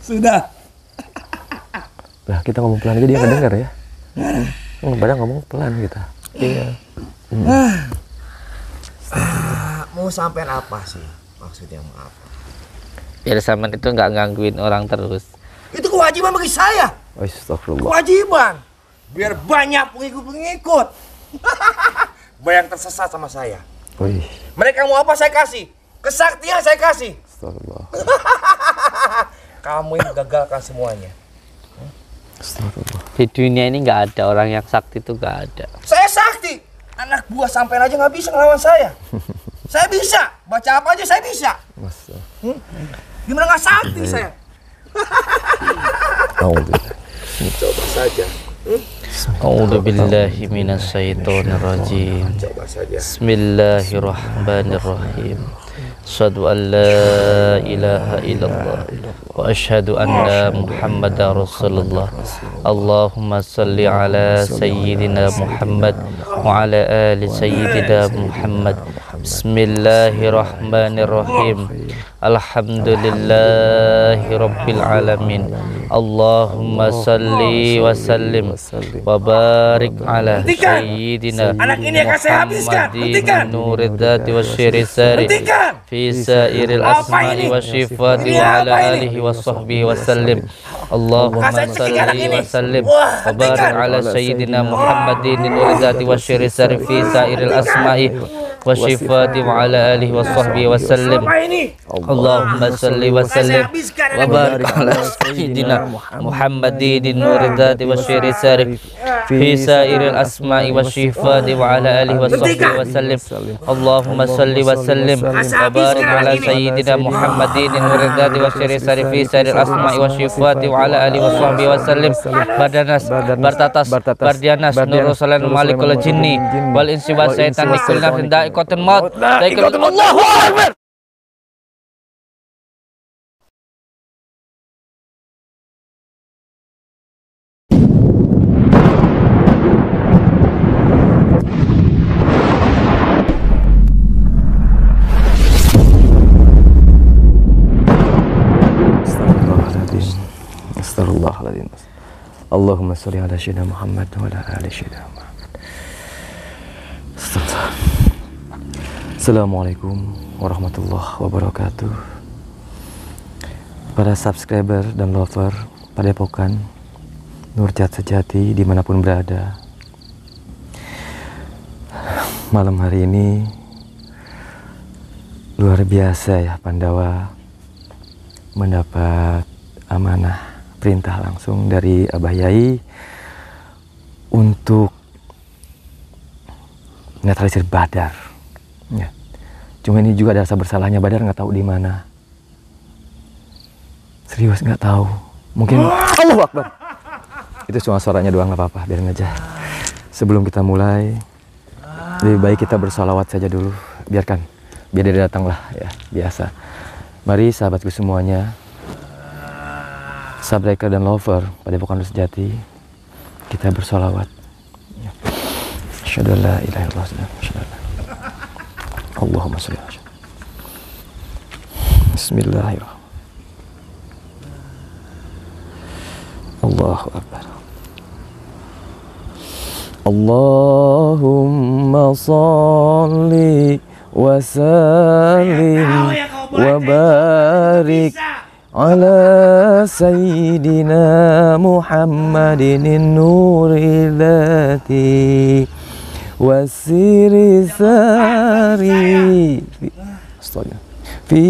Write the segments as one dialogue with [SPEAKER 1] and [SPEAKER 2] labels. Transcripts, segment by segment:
[SPEAKER 1] Sudah.
[SPEAKER 2] Nah, kita ngomong pelan aja dia nggak dengar ya. Padahal ngomong pelan kita. Iya.
[SPEAKER 1] Mau sampean apa sih? Maksudnya mau apa?
[SPEAKER 3] Biar sampean itu nggak gangguin orang terus.
[SPEAKER 1] Itu kewajiban bagi saya.
[SPEAKER 2] Astagfirullah.
[SPEAKER 1] Kewajiban. Biar banyak pengikut-pengikut. Bayang tersesat sama saya.
[SPEAKER 2] Wih.
[SPEAKER 1] Mereka mau apa saya kasih. Kesaktian saya kasih.
[SPEAKER 2] Astagfirullah.
[SPEAKER 1] Kamu yang gagalkan semuanya.
[SPEAKER 2] Astagfirullah.
[SPEAKER 3] Di dunia ini nggak ada orang yang sakti, itu nggak ada.
[SPEAKER 1] Saya sakti. Anak buah sampean aja nggak bisa ngelawan saya. Saya bisa. Baca apa aja saya bisa.
[SPEAKER 2] Masa.
[SPEAKER 1] Gimana nggak sakti saya? Coba saja.
[SPEAKER 3] A'udzu billahi minasyaitonir rajim.
[SPEAKER 1] Coba saja.
[SPEAKER 3] Bismillahirrahmanirrahim. Asyhadu an la ilaha illallah wa asyhadu anna Muhammadar Rasulullah. Allahumma salli ala sayyidina Muhammad wa ala ali sayyidina Muhammad. Bismillahirrahmanirrahim. Alhamdulillahi rabbil alamin. Allahumma salli wa sallim wa barik ala sayyidina Muhammadin nuridati wa syirisari fi sairil asma'i wa syifati wa ala alihi wa sahbihi wa sallim. Allahumma salli wa sallim wa barik ala sayyidina Muhammadin nuridati wa syirisari fi sairil asma'i wa syifati wa ala alihi wa sahbihi wa sallim. Allahumma salli wa sallim wa barik ala sayyidina Muhammadin nuridati wa syirisari fi sairil asma'i wa syifati wa ala alihi wa sahbihi wa sallim. Allahumma salli wa sallim wa barik ala sayyidina Muhammadin nuridati wa syirisari fi sairil asma'i wa syifati wa ala alihi wa sahbihi wa sallim. Badanas bartatas bardianas nurul salan malikul jinni wal insi wa syaitan nikul nafsin da'iqatul maut da'iqatul Allahu akbar.
[SPEAKER 2] Astagfirullahaladzim. Allahumma sholli ala sayyidina Muhammad wa ala ali sayyidina Muhammad. Assalamualaikum warahmatullahi wabarakatuh. Para subscriber dan lover Padepokan Nurjat Sejati dimanapun berada, malam hari ini luar biasa ya, Pandawa mendapat amanah perintah langsung dari Abah Yai untuk netralisir Badar. Ya. Cuma ini juga ada rasa bersalahnya, Badar nggak tahu di mana. Serius nggak tahu. Mungkin Allahu Akbar. Itu cuma suaranya doang, nggak apa-apa, biarin aja. Sebelum kita mulai, lebih baik kita bersalawat saja dulu. Biar dia datang lah ya, biasa. Mari sahabatku semuanya, subscriber dan lover Padepokan Nurjat Sejati, kita bersolawat. Asyhadu an la ilaha illallah. Allahumma sholli ala sayyidina. Bismillahirrahmanirrahim. Allahu akbar. Allahumma sholli wa sallim wa barik ala sayyidina Muhammadin nuril dzati wasiri sari fi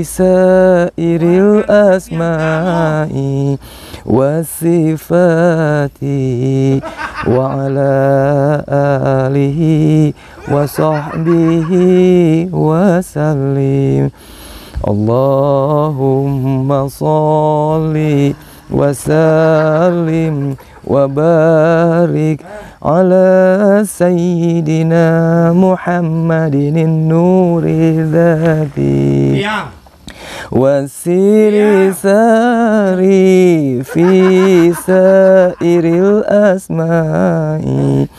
[SPEAKER 2] sairil asma'i wasifati wa ala alihi wa sahbihi wa sallim. Allahumma sholli wa sallim wa barik ala sayyidina Muhammadin nuril dzati wasiri sari fi sairil asma'i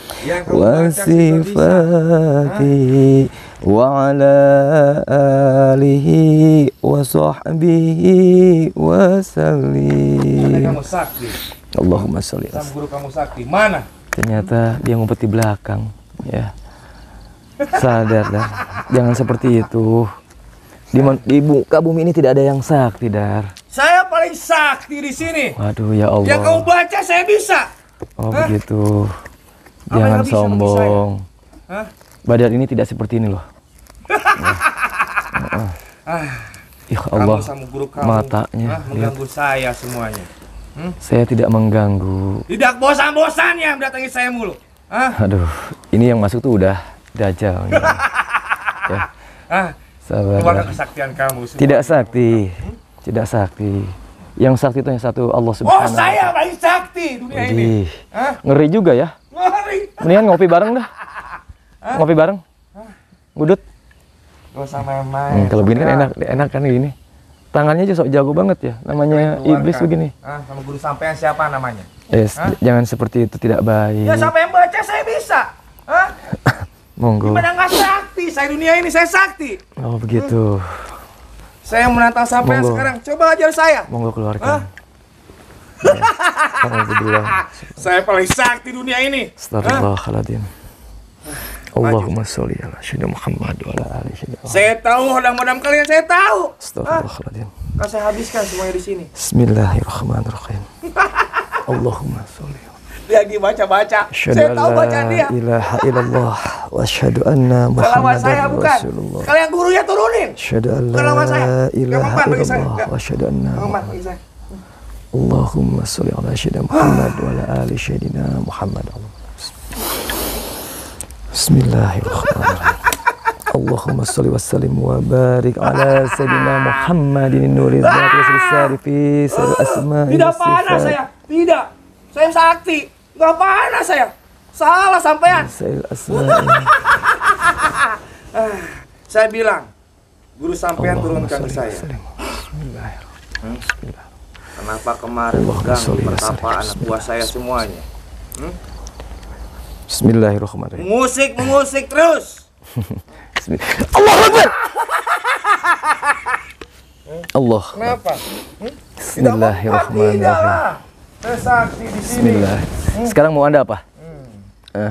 [SPEAKER 2] wasifati wa ala alihi wa sahbihi wa sallim.
[SPEAKER 1] Kamu sakti.
[SPEAKER 2] Allahumma sholli.
[SPEAKER 1] Sama guru kamu sakti. Mana?
[SPEAKER 2] Ternyata dia ngumpet di belakang, ya. Sadar dah, jangan seperti itu. Di muka bumi ini tidak ada yang sakti, Dar.
[SPEAKER 1] Saya paling sakti di sini.
[SPEAKER 2] Waduh, ya Allah.
[SPEAKER 1] Yang kamu baca saya bisa.
[SPEAKER 2] Oh, begitu.
[SPEAKER 1] Apa yang
[SPEAKER 2] Jangan
[SPEAKER 1] nggak bisa bagi
[SPEAKER 2] sombong.
[SPEAKER 1] Hah?
[SPEAKER 2] Badar ini tidak seperti ini loh. Ya Allah,
[SPEAKER 1] Kamu sama guru kamu
[SPEAKER 2] matanya.
[SPEAKER 1] mengganggu saya semuanya.
[SPEAKER 2] Saya tidak mengganggu.
[SPEAKER 1] Tidak bosan-bosannya mendatangi saya mulu.
[SPEAKER 2] Aduh, ini yang masuk tuh udah dajjal. Ya, sabar.
[SPEAKER 1] Keluarkan kesaktian kamu semua.
[SPEAKER 2] Tidak sakti, tidak sakti. Yang sakti itu yang satu, Allah Subhanahu.
[SPEAKER 1] Oh, saya paling sakti dunia ini.
[SPEAKER 2] Widih, ngeri juga ya.
[SPEAKER 1] Ngeri.
[SPEAKER 2] Mendingan ngopi bareng dah. Ngopi bareng. Ngudut.
[SPEAKER 1] Gak usah main-main.
[SPEAKER 2] Kalau begini kan enak kan gini. Tangannya aja sok jago banget ya. Namanya iblis begini.
[SPEAKER 1] Sama guru sampean siapa namanya?
[SPEAKER 2] Jangan seperti itu, tidak baik.
[SPEAKER 1] Ya sampai yang baca saya bisa.
[SPEAKER 2] Monggo.
[SPEAKER 1] Gimana nggak sakti? Saya dunia ini saya sakti.
[SPEAKER 2] Oh begitu.
[SPEAKER 1] Saya menantang sampean
[SPEAKER 2] Monggo.
[SPEAKER 1] sekarang. Coba ajar saya.
[SPEAKER 2] Monggo keluarkan. Alhamdulillah.
[SPEAKER 1] Saya paling sakti dunia ini.
[SPEAKER 2] Astagfirullahaladzim. Allahumma sholli ala sayyidina Muhammad wa ala ali sayyidina.
[SPEAKER 1] Saya tahu hodam-hodam kalian saya tahu.
[SPEAKER 2] Astagfirullahaladzim.
[SPEAKER 1] Kan saya habiskan semuanya di sini.
[SPEAKER 2] Bismillahirrahmanirrahim. Allahumma sholli.
[SPEAKER 1] Dia lagi baca-baca. Saya tahu bacaan dia.
[SPEAKER 2] Ilaha illallah wa asyhadu anna
[SPEAKER 1] Selawat saya
[SPEAKER 2] Muhammadar
[SPEAKER 1] bukan.
[SPEAKER 2] Rasulullah.
[SPEAKER 1] Kalian gurunya turunin.
[SPEAKER 2] Asyhadu an
[SPEAKER 1] Bukan lawan saya.
[SPEAKER 2] la
[SPEAKER 1] Gak
[SPEAKER 2] ilaha
[SPEAKER 1] mempan bagi saya.
[SPEAKER 2] illallah wa asyhadu anna
[SPEAKER 1] Mempan bagi saya.
[SPEAKER 2] Allahumma sholli ala sayyidina Muhammad wa ala ali sayyidina Muhammad. Bismillahirrahmanirrahim. Allahumma sholli wa sallim wa barik ala sayyidina Muhammadin nuril zati wa sari fi sirri asma'i
[SPEAKER 1] Tidak panas saya. Tidak. Saya sakti. Gak panas saya. Salah sampean.
[SPEAKER 2] Sirri asma'i.
[SPEAKER 1] Saya bilang, guru sampean turunkan ke saya.
[SPEAKER 2] Bismillahirrahmanirrahim.
[SPEAKER 1] Kenapa kemarin
[SPEAKER 2] Allahumma
[SPEAKER 1] pegang
[SPEAKER 2] sholli wa
[SPEAKER 1] pertapa
[SPEAKER 2] sallim.
[SPEAKER 1] anak buah saya semuanya?
[SPEAKER 2] Bismillahirrahmanirrahim.
[SPEAKER 1] Mengusik terus.
[SPEAKER 2] Allahu Akbar. Allah.
[SPEAKER 1] Kenapa?
[SPEAKER 2] Bismillahirrahmanirrahim.
[SPEAKER 1] Tidaklah. Saya saksi di sini.
[SPEAKER 2] Bismillah. Sekarang mau Anda apa?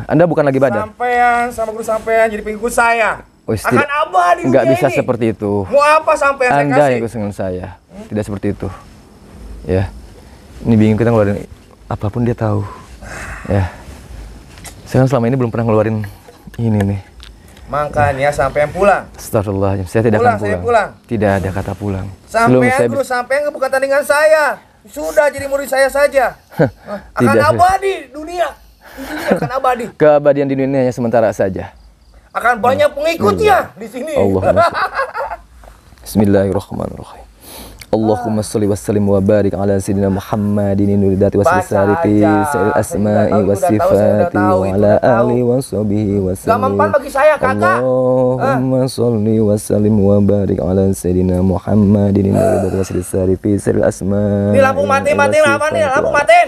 [SPEAKER 2] Anda bukan lagi badar.
[SPEAKER 1] Sampean sama guru sampean jadi pengikut saya.
[SPEAKER 2] Wis,
[SPEAKER 1] Akan abadi
[SPEAKER 2] nggak
[SPEAKER 1] dunia
[SPEAKER 2] bisa
[SPEAKER 1] ini.
[SPEAKER 2] seperti itu.
[SPEAKER 1] Mau apa sampean saya
[SPEAKER 2] Anda
[SPEAKER 1] kasih?
[SPEAKER 2] yang ikut dengan saya. Tidak seperti itu. Ya. Ini bingung kita ngeluarin apapun dia tahu. Ya. Saya kan selama ini belum pernah ngeluarin ini nih.
[SPEAKER 1] Makanya sampean pulang.
[SPEAKER 2] Astagfirullahaladzim. Saya tidak
[SPEAKER 1] Pulang,
[SPEAKER 2] akan
[SPEAKER 1] saya
[SPEAKER 2] pulang.
[SPEAKER 1] pulang.
[SPEAKER 2] Tidak ada kata pulang.
[SPEAKER 1] Sampean guru sampean bukan tandingan saya. Sudah jadi murid saya saja. Akan
[SPEAKER 2] Tidak.
[SPEAKER 1] abadi dunia. Dunia akan abadi.
[SPEAKER 2] Keabadian di dunia hanya sementara saja.
[SPEAKER 1] Akan banyak pengikutnya di sini.
[SPEAKER 2] Allahumma Bismillahirrahmanirrahim. Allahumma sholli wa sallim wa barik ala sayyidina Muhammadin nuridati wa sarifi sa'il asma'i wa sifati wa ala alihi wa sahbihi wa
[SPEAKER 1] Gak mempan
[SPEAKER 2] sallim.
[SPEAKER 1] bagi saya kakak.
[SPEAKER 2] Allahumma sholli wa sallim wa barik ala sayyidina Muhammadin nuridati wa sarifi sa'il asma'i.
[SPEAKER 1] Ini lampu mati apa nih? Lampu matiin.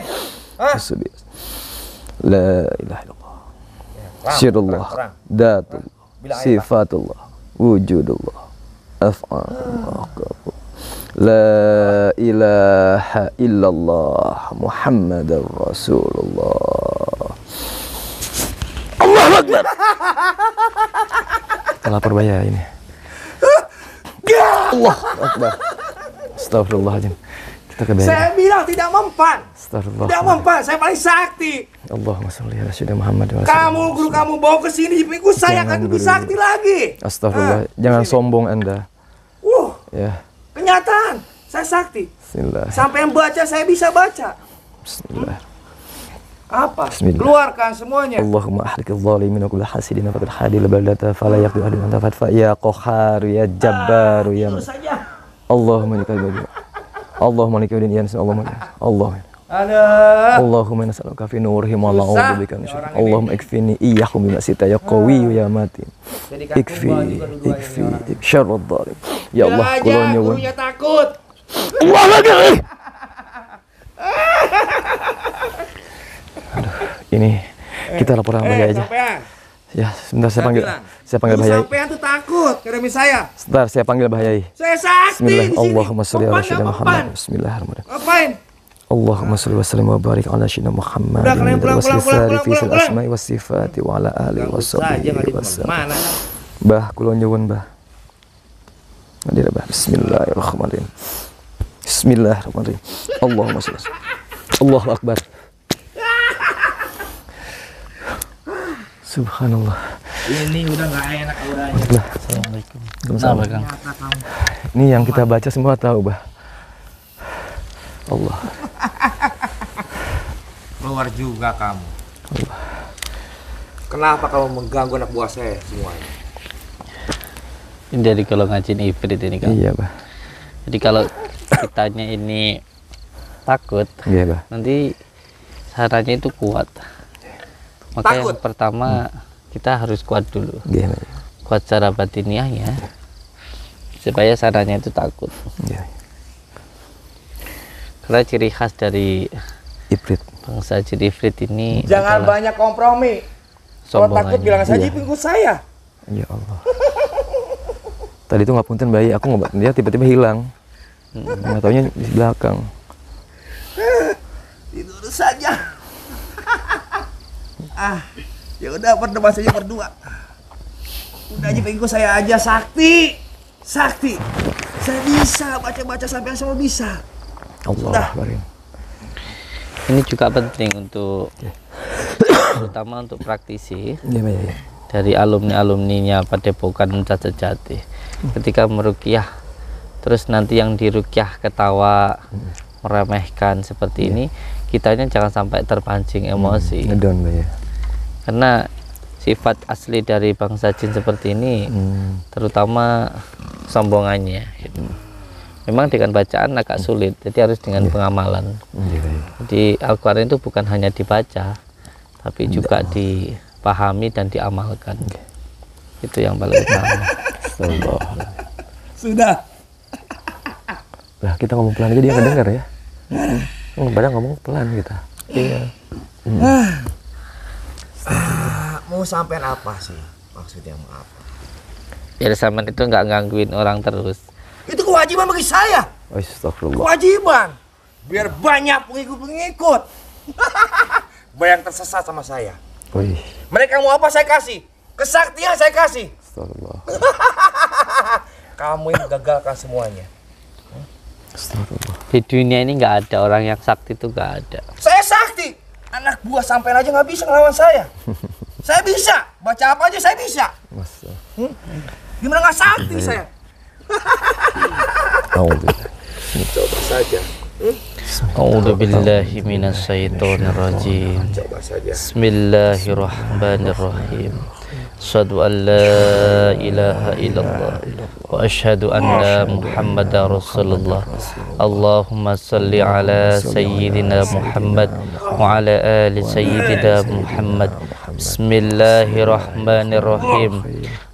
[SPEAKER 2] La ilaha illallah. Sirullah, datullah, sifatullah, wujudullah, af'alullah. La ilaha illallah Muhammadar Rasulullah. Allahu Akbar. Kita lapor bahaya ini. Allah Akbar. Astagfirullahaladzim. Kita ke bahaya.
[SPEAKER 1] Saya bilang tidak mempan.
[SPEAKER 2] Astagfirullah.
[SPEAKER 1] Tidak mempan. Saya paling sakti.
[SPEAKER 2] Allahumma sholli ala sayyidina Muhammad wa
[SPEAKER 1] Kamu guru kamu bawa ke sini pengikut saya akan lebih sakti lagi.
[SPEAKER 2] Astagfirullah. Jangan sombong Anda. Ya.
[SPEAKER 1] Kenyataan. Saya sakti.
[SPEAKER 2] Bismillah.
[SPEAKER 1] Sampai yang baca saya bisa baca.
[SPEAKER 2] Bismillah.
[SPEAKER 1] Apa?
[SPEAKER 2] Bismillah.
[SPEAKER 1] Keluarkan semuanya.
[SPEAKER 2] Allahumma ahlikil zalimin wa kulla hasidin faqad hadil baldata fala yaqdu ahadun anta fatfa ya qahhar ya jabbar ya
[SPEAKER 1] Itu saja.
[SPEAKER 2] Allahumma likal bagi Allahumma likal din ya Allahumma
[SPEAKER 1] Ada.
[SPEAKER 2] Allahumma nas'aluka fi nurihim wa
[SPEAKER 1] Susah.
[SPEAKER 2] na'udzubika min syarrihim. Allahumma ikfini iyyahum bima sita ya qawiyyu ya matin. Ikfi syarrad dhalim. Ya Allah, kula nyuwun.
[SPEAKER 1] Gurunya takut.
[SPEAKER 2] Allah lagi. Ini kita laporan bahaya aja.
[SPEAKER 1] Sampean.
[SPEAKER 2] Ya, sebentar saya panggil.
[SPEAKER 1] bilang,
[SPEAKER 2] Saya panggil Bahayai.
[SPEAKER 1] Sampean tuh takut ngeremin saya.
[SPEAKER 2] Sebentar saya panggil Bahayai.
[SPEAKER 1] Saya sakti di
[SPEAKER 2] Bismillah.
[SPEAKER 1] sini.
[SPEAKER 2] Allahumma sholli ala
[SPEAKER 1] Mempan,
[SPEAKER 2] sayyidina
[SPEAKER 1] nggak
[SPEAKER 2] Muhammad.
[SPEAKER 1] mempan.
[SPEAKER 2] Bismillahirrahmanirrahim.
[SPEAKER 1] Ngapain?
[SPEAKER 2] Allahumma sholli wa sallim wa barik ala sayyidina Muhammad.
[SPEAKER 1] Udah, kalian pulang, pulang.
[SPEAKER 2] Asma'i was sifati wa ala alihi
[SPEAKER 1] Ganggu saja
[SPEAKER 2] washabihi
[SPEAKER 1] nggak di
[SPEAKER 2] wasallam.
[SPEAKER 1] mana.
[SPEAKER 2] Bah, kula nyuwun, Bah. Hadir, Bah. Bismillahirrahmanirrahim. Bismillahirrahmanirrahim. Allahumma sholli. Allahu akbar. Subhanallah.
[SPEAKER 1] Ini udah nggak enak auranya.
[SPEAKER 3] Assalamualaikum.
[SPEAKER 2] Sama-sama.
[SPEAKER 3] Kang?
[SPEAKER 1] Nyata kamu.
[SPEAKER 2] Ini yang kita baca semua tahu, Bah. Allah.
[SPEAKER 1] Keluar juga kamu. Kenapa kamu mengganggu anak buah saya semuanya?
[SPEAKER 3] Ini dari kalau ngajin ifrit ini kan.
[SPEAKER 2] Iya, Bah.
[SPEAKER 3] Jadi kalau kitanya ini takut,
[SPEAKER 2] Iya, Bah.
[SPEAKER 3] nanti sarannya itu kuat. Maka
[SPEAKER 1] Takut?
[SPEAKER 3] yang pertama kita harus kuat dulu.
[SPEAKER 2] Iya, Bah.
[SPEAKER 3] Kuat secara batiniahnya supaya sarannya itu takut.
[SPEAKER 2] Iya.
[SPEAKER 3] Karena ciri khas dari
[SPEAKER 2] Ifrit.
[SPEAKER 3] bangsa jin ifrit ini
[SPEAKER 1] Jangan
[SPEAKER 3] adalah
[SPEAKER 1] banyak kompromi. Kalau
[SPEAKER 3] sombong
[SPEAKER 1] takut
[SPEAKER 3] aja.
[SPEAKER 1] bilang saja
[SPEAKER 2] Iya.
[SPEAKER 1] pengikut saya.
[SPEAKER 2] Ya Allah. Tadi tuh nggak punten bayi, aku nggak, dia tiba-tiba hilang. Nggak taunya di belakang.
[SPEAKER 1] Tidur saja. Ya udah berdebat saja berdua. Udah aja pengikut saya aja sakti. Sakti. Saya bisa baca-baca sampai yang semua bisa.
[SPEAKER 2] Allah.
[SPEAKER 1] Sudah.
[SPEAKER 2] Barin.
[SPEAKER 3] Ini juga penting untuk terutama untuk praktisi
[SPEAKER 2] Iya, Bah. Ya.
[SPEAKER 3] dari alumni-alumninya Padepokan Cacat Jati. Ketika merukyah, terus nanti yang dirukyah ketawa, meremehkan seperti ini, kitanya jangan sampai terpancing emosi.
[SPEAKER 2] Ngedon, Bah, ya.
[SPEAKER 3] Karena sifat asli dari bangsa jin seperti ini, terutama sombongannya. Gitu. Memang dengan bacaan agak sulit, jadi harus dengan pengamalan.
[SPEAKER 2] Iya, Bah, ya.
[SPEAKER 3] Jadi Al-Quran itu bukan hanya dibaca, tapi juga dipahami dan diamalkan. Itu yang paling utama.
[SPEAKER 2] Allah.
[SPEAKER 1] Sudah.
[SPEAKER 2] Lah, kita ngomong pelan aja dia nggak dengar ya. Padahal ngomong pelan kita.
[SPEAKER 3] Iya.
[SPEAKER 1] Mau sampein apa sih? Maksudnya mau apa?
[SPEAKER 3] Biar zaman itu nggak gangguin orang terus.
[SPEAKER 1] Itu kewajiban bagi saya.
[SPEAKER 2] Astagfirullah.
[SPEAKER 1] Kewajiban. Biar banyak pengikut-pengikut. Banyak tersesat sama saya.
[SPEAKER 2] Wih.
[SPEAKER 1] Mereka mau apa saya kasih. Kesaktian saya kasih.
[SPEAKER 2] Astagfirullah.
[SPEAKER 1] Kamu yang gagalkan semuanya.
[SPEAKER 2] Astagfirullah.
[SPEAKER 3] Di dunia ini nggak ada orang yang sakti, itu nggak ada.
[SPEAKER 1] Saya sakti. Anak buah sampean aja nggak bisa ngelawan saya. Saya bisa. Baca apa aja saya bisa.
[SPEAKER 2] Masa.
[SPEAKER 1] Gimana nggak sakti saya?
[SPEAKER 2] Alhamdulillah.
[SPEAKER 1] Coba saja.
[SPEAKER 3] A'udzubillahi minasyaitonirrajim.
[SPEAKER 1] Coba saja.
[SPEAKER 3] Bismillahirrahmanirrahim. Asyhadu an la ilaha illallah wa asyhadu anna Muhammadar Rasulullah. Allahumma salli ala sayyidina Muhammad wa ala ali sayyidina Muhammad. Bismillahirrahmanirrahim.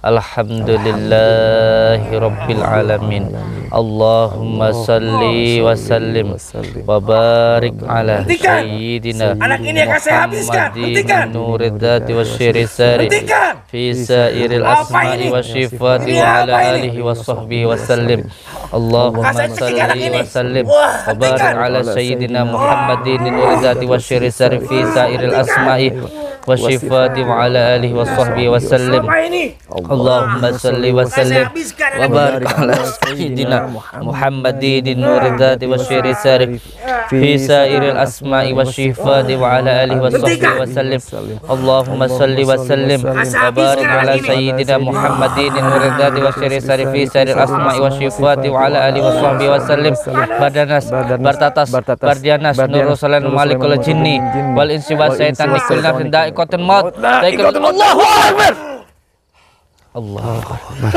[SPEAKER 3] Alhamdulillahi rabbil alamin. Allahumma salli wa sallim wa barik ala
[SPEAKER 1] Hentikan!
[SPEAKER 3] sayyidina
[SPEAKER 1] Anak ini akan saya habiskan. Hentikan!
[SPEAKER 3] Muhammadin nuridati wa syirisari
[SPEAKER 1] Hentikan!
[SPEAKER 3] fi sairil
[SPEAKER 1] Apa
[SPEAKER 3] asma'i
[SPEAKER 1] ini?
[SPEAKER 3] wa syifati
[SPEAKER 1] Ini
[SPEAKER 3] wa
[SPEAKER 1] apa
[SPEAKER 3] ala
[SPEAKER 1] ini?
[SPEAKER 3] alihi wa sahbihi wa sallim. Allahumma
[SPEAKER 1] Kasih hentikan anak
[SPEAKER 3] salli
[SPEAKER 1] ini.
[SPEAKER 3] wa sallim
[SPEAKER 1] Wah,
[SPEAKER 3] wa barik
[SPEAKER 1] hentikan.
[SPEAKER 3] ala sayyidina Muhammadin nuridati wa syirisari fi sairil asma'i wa syifati wa ala alihi wa sahbihi wa sallim.
[SPEAKER 1] Apa ini?
[SPEAKER 3] Allahumma salli wa sallim
[SPEAKER 1] habiskan
[SPEAKER 3] wa
[SPEAKER 1] anak
[SPEAKER 3] barik ala sayyidina Muhammadin nuridati wa syirisari fi sairil asma'i wa syifati wa ala alihi wa sahbihi wa sallim. Allahumma salli wa sallim wa barik ala sayyidina Muhammadin nuridati wa syirisari fi sairil asma'i wa syifati wa ala alihi wa sahbihi wa sallim. Bardanas bartatas bardianas nurul salam malikul jinni wal insi wa syaitan nikul nafsin da'iqatul maut da'iqatul Allahu akbar. Allahu akbar.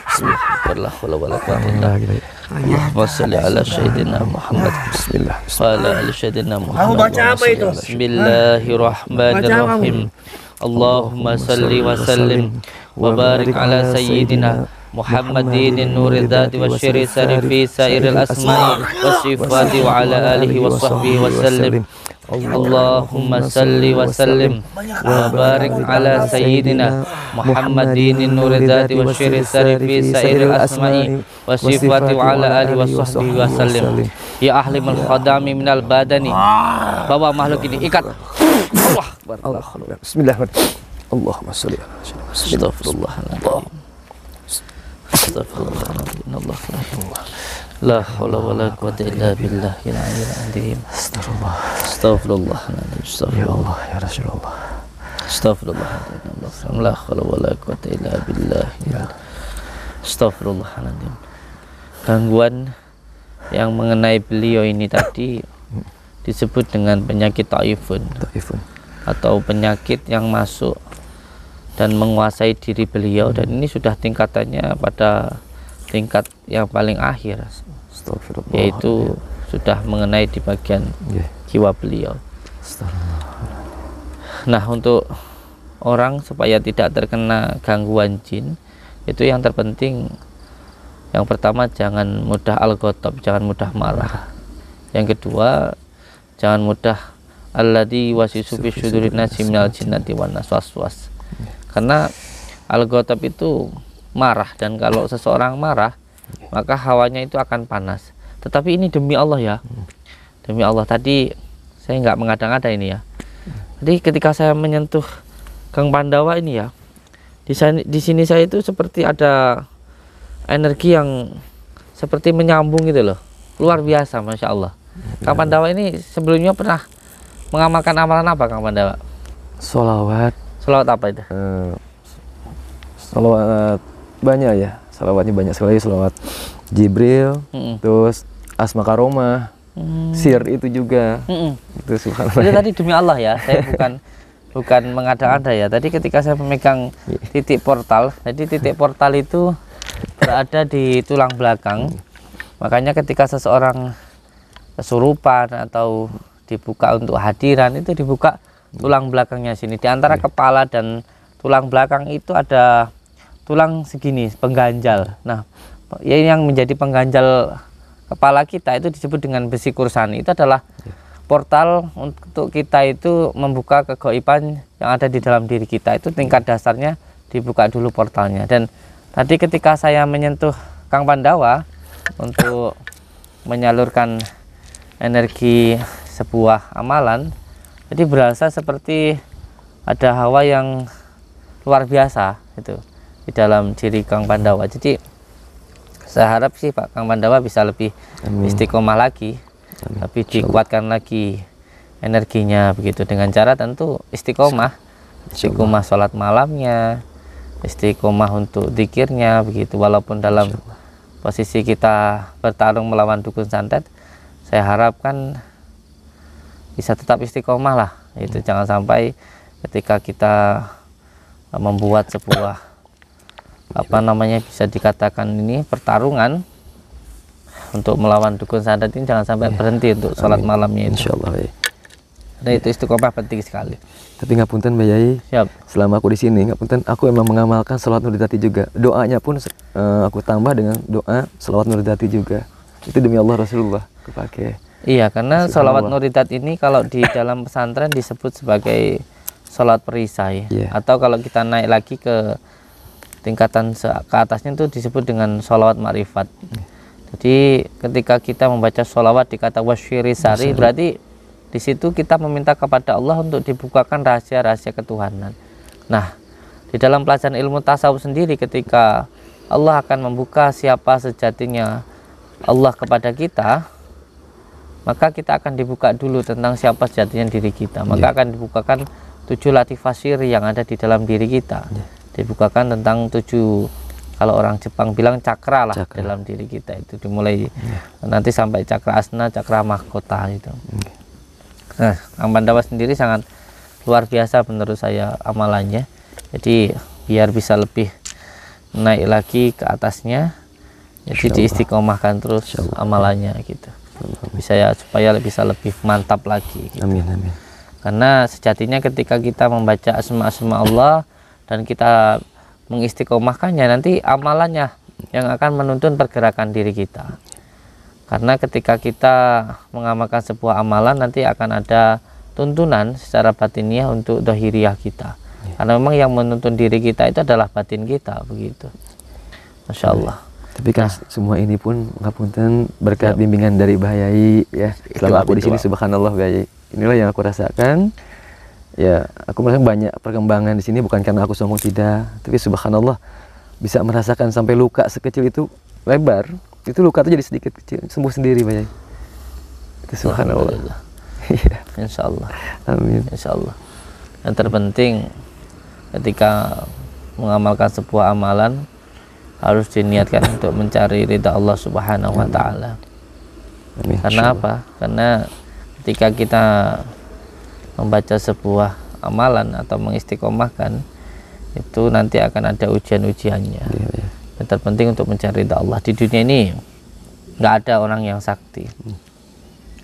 [SPEAKER 3] Bismillah. Wala quwwata illa billah. Allahumma sholli ala sayyidina Muhammad.
[SPEAKER 2] Bismillah.
[SPEAKER 3] Wa ala ali sayyidina
[SPEAKER 1] Kamu
[SPEAKER 3] Muhammad.
[SPEAKER 1] baca apa itu?
[SPEAKER 3] Bismillahirrahmanirrahim. Allahumma salli wa sallim wa barik ala sayyidina Muhammadin nuril dzati wa syirri sarifi sairil asma'i wa sifati wa ala alihi wa sahbihi wa sallim. Allahumma salli wa sallim wa barik ala sayyidina Muhammadin nuril dzati wa syirri sarifi sairil asma'i wa sifati wa ala alihi wa sahbihi wa sallim. Ya ahli khadami minal badani, bawa makhluk ini ikat. Allah
[SPEAKER 2] Bismillah. Allahumma sholli ala sayyidina.
[SPEAKER 3] Astagfirullahaladzim. Astagfirullahaladzim. La haula wa la quwwata illa billahil aliyyil azim.
[SPEAKER 2] Astagfirullah.
[SPEAKER 3] Astagfirullahaladzim.
[SPEAKER 2] Ya Allah, ya Rasulullah.
[SPEAKER 3] Astagfirullahaladzim. La haula wa la quwwata illa billahil. Astagfirullahaladzim. Gangguan yang mengenai beliau ini tadi disebut dengan penyakit taifun atau penyakit yang masuk dan menguasai diri beliau, dan ini sudah tingkatannya pada tingkat yang paling akhir, yaitu sudah mengenai di bagian jiwa beliau. Nah, untuk orang supaya tidak terkena gangguan jin, itu yang terpenting, yang pertama jangan mudah al-ghadab, jangan mudah marah. Yang kedua, jangan mudah alladzi wasisu fi syudurin nasi minal jinnati wan nas waswas. Karena al-ghadab itu marah, dan kalau seseorang marah maka hawanya itu akan panas. Tetapi ini demi Allah ya, demi Allah. Tadi saya nggak mengada-ngada ini ya. Jadi ketika saya menyentuh Kang Pandawa ini ya, di sini saya itu seperti ada energi yang seperti menyambung gitu loh, luar biasa, masya Allah. Kang Pandawa ini sebelumnya pernah mengamalkan amalan apa, Kang Pandawa?
[SPEAKER 2] Sholawat.
[SPEAKER 3] Sholawat apa itu?
[SPEAKER 2] Sholawat banyak ya, sholawatnya banyak sekali. Sholawat Jibril, terus Asma Karomah, Sir itu juga. Itu subhanallah.
[SPEAKER 3] Jadi tadi demi Allah ya, saya bukan mengada-ngada ya. Tadi ketika saya memegang titik portal, jadi titik portal itu berada di tulang belakang. Makanya ketika seseorang kesurupan atau dibuka untuk hadiran, itu dibuka tulang belakangnya sini. Di antara kepala dan tulang belakang itu ada tulang segini, pengganjal. Nah, yang menjadi pengganjal kepala kita itu disebut dengan besi kursani. Itu adalah portal untuk kita itu membuka kegaiban yang ada di dalam diri kita. Itu tingkat dasarnya dibuka dulu portalnya. Dan tadi ketika saya menyentuh Kang Pandawa untuk menyalurkan energi sebuah amalan, jadi berasa seperti ada hawa yang luar biasa itu di dalam diri Kang Pandawa. Jadi saya harap sih Pak Kang Pandawa bisa lebih istiqomah lagi, lebih dikuatkan lagi energinya begitu, dengan cara tentu istiqomah sholat malamnya, istiqomah untuk zikirnya begitu. Walaupun dalam posisi kita bertarung melawan dukun santet, saya harapkan bisa tetap istiqomah lah. Itu jangan sampai ketika kita membuat sebuah bisa dikatakan ini pertarungan untuk melawan dukun santet ini, jangan sampai berhenti untuk sholat malamnya itu.
[SPEAKER 2] Insyaallah.
[SPEAKER 3] Nah, itu istiqomah penting sekali.
[SPEAKER 2] Tapi nggak punten Mbak Yai,
[SPEAKER 3] Siap.
[SPEAKER 2] selama aku di sini nggak punten, aku emang mengamalkan sholawat Nurdati juga. Doanya pun aku tambah dengan doa sholawat Nurdati juga. Itu demi Allah Rasulullah kepake.
[SPEAKER 3] Iya, karena sholawat Nuridat ini kalau di dalam pesantren disebut sebagai sholat perisai, atau kalau kita naik lagi ke tingkatan ke atasnya itu disebut dengan sholawat ma'rifat. Jadi ketika kita membaca sholawat di kata wasyiri sari, berarti di situ kita meminta kepada Allah untuk dibukakan rahasia-rahasia ketuhanan. Nah, di dalam pelajaran ilmu tasawuf sendiri, ketika Allah akan membuka siapa sejatinya Allah kepada kita, maka kita akan dibuka dulu tentang siapa sejatinya diri kita. Maka akan dibukakan 7 latifah syiri yang ada di dalam diri kita. Dibukakan tentang 7, kalau orang Jepang bilang cakra lah, dalam diri kita itu, dimulai nanti sampai cakra asna, cakra mahkota itu. Nah, Kang Pandawa sendiri sangat luar biasa menurut saya amalannya. Jadi biar bisa lebih naik lagi ke atasnya, Jadi diistiqomahkan terus amalannya gitu. Bisa ya, supaya bisa lebih mantap lagi gitu.
[SPEAKER 2] Amin, amin.
[SPEAKER 3] Karena sejatinya ketika kita membaca asma-asma Allah dan kita mengistiqomahkannya, nanti amalannya yang akan menuntun pergerakan diri kita. Karena ketika kita mengamalkan sebuah amalan, nanti akan ada tuntunan secara batiniah untuk dohiriyah kita. Karena memang yang menuntun diri kita itu adalah batin kita, begitu. Masya Allah.
[SPEAKER 2] Tapi kan semua ini pun ngapunten berkat bimbingan dari Bahayai ya. Selama aku di sini subhanallah Bahayai. Inilah yang aku rasakan. Ya, aku merasa banyak perkembangan di sini bukan karena aku sombong tidak, tapi subhanallah bisa merasakan sampai luka sekecil itu lebar. Itu luka itu jadi sedikit kecil, sembuh sendiri Bahayai. Itu subhanallah. Iya.
[SPEAKER 3] Insyaallah.
[SPEAKER 2] Amin.
[SPEAKER 3] Insyaallah. Yang terpenting ketika mengamalkan sebuah amalan harus diniatkan untuk mencari ridha Allah Subhanahu wa taala. Karena apa? Karena ketika kita membaca sebuah amalan atau mengistiqomahkan, itu nanti akan ada ujian-ujiannya. Yang terpenting untuk mencari ridha Allah. Di dunia ini nggak ada orang yang sakti.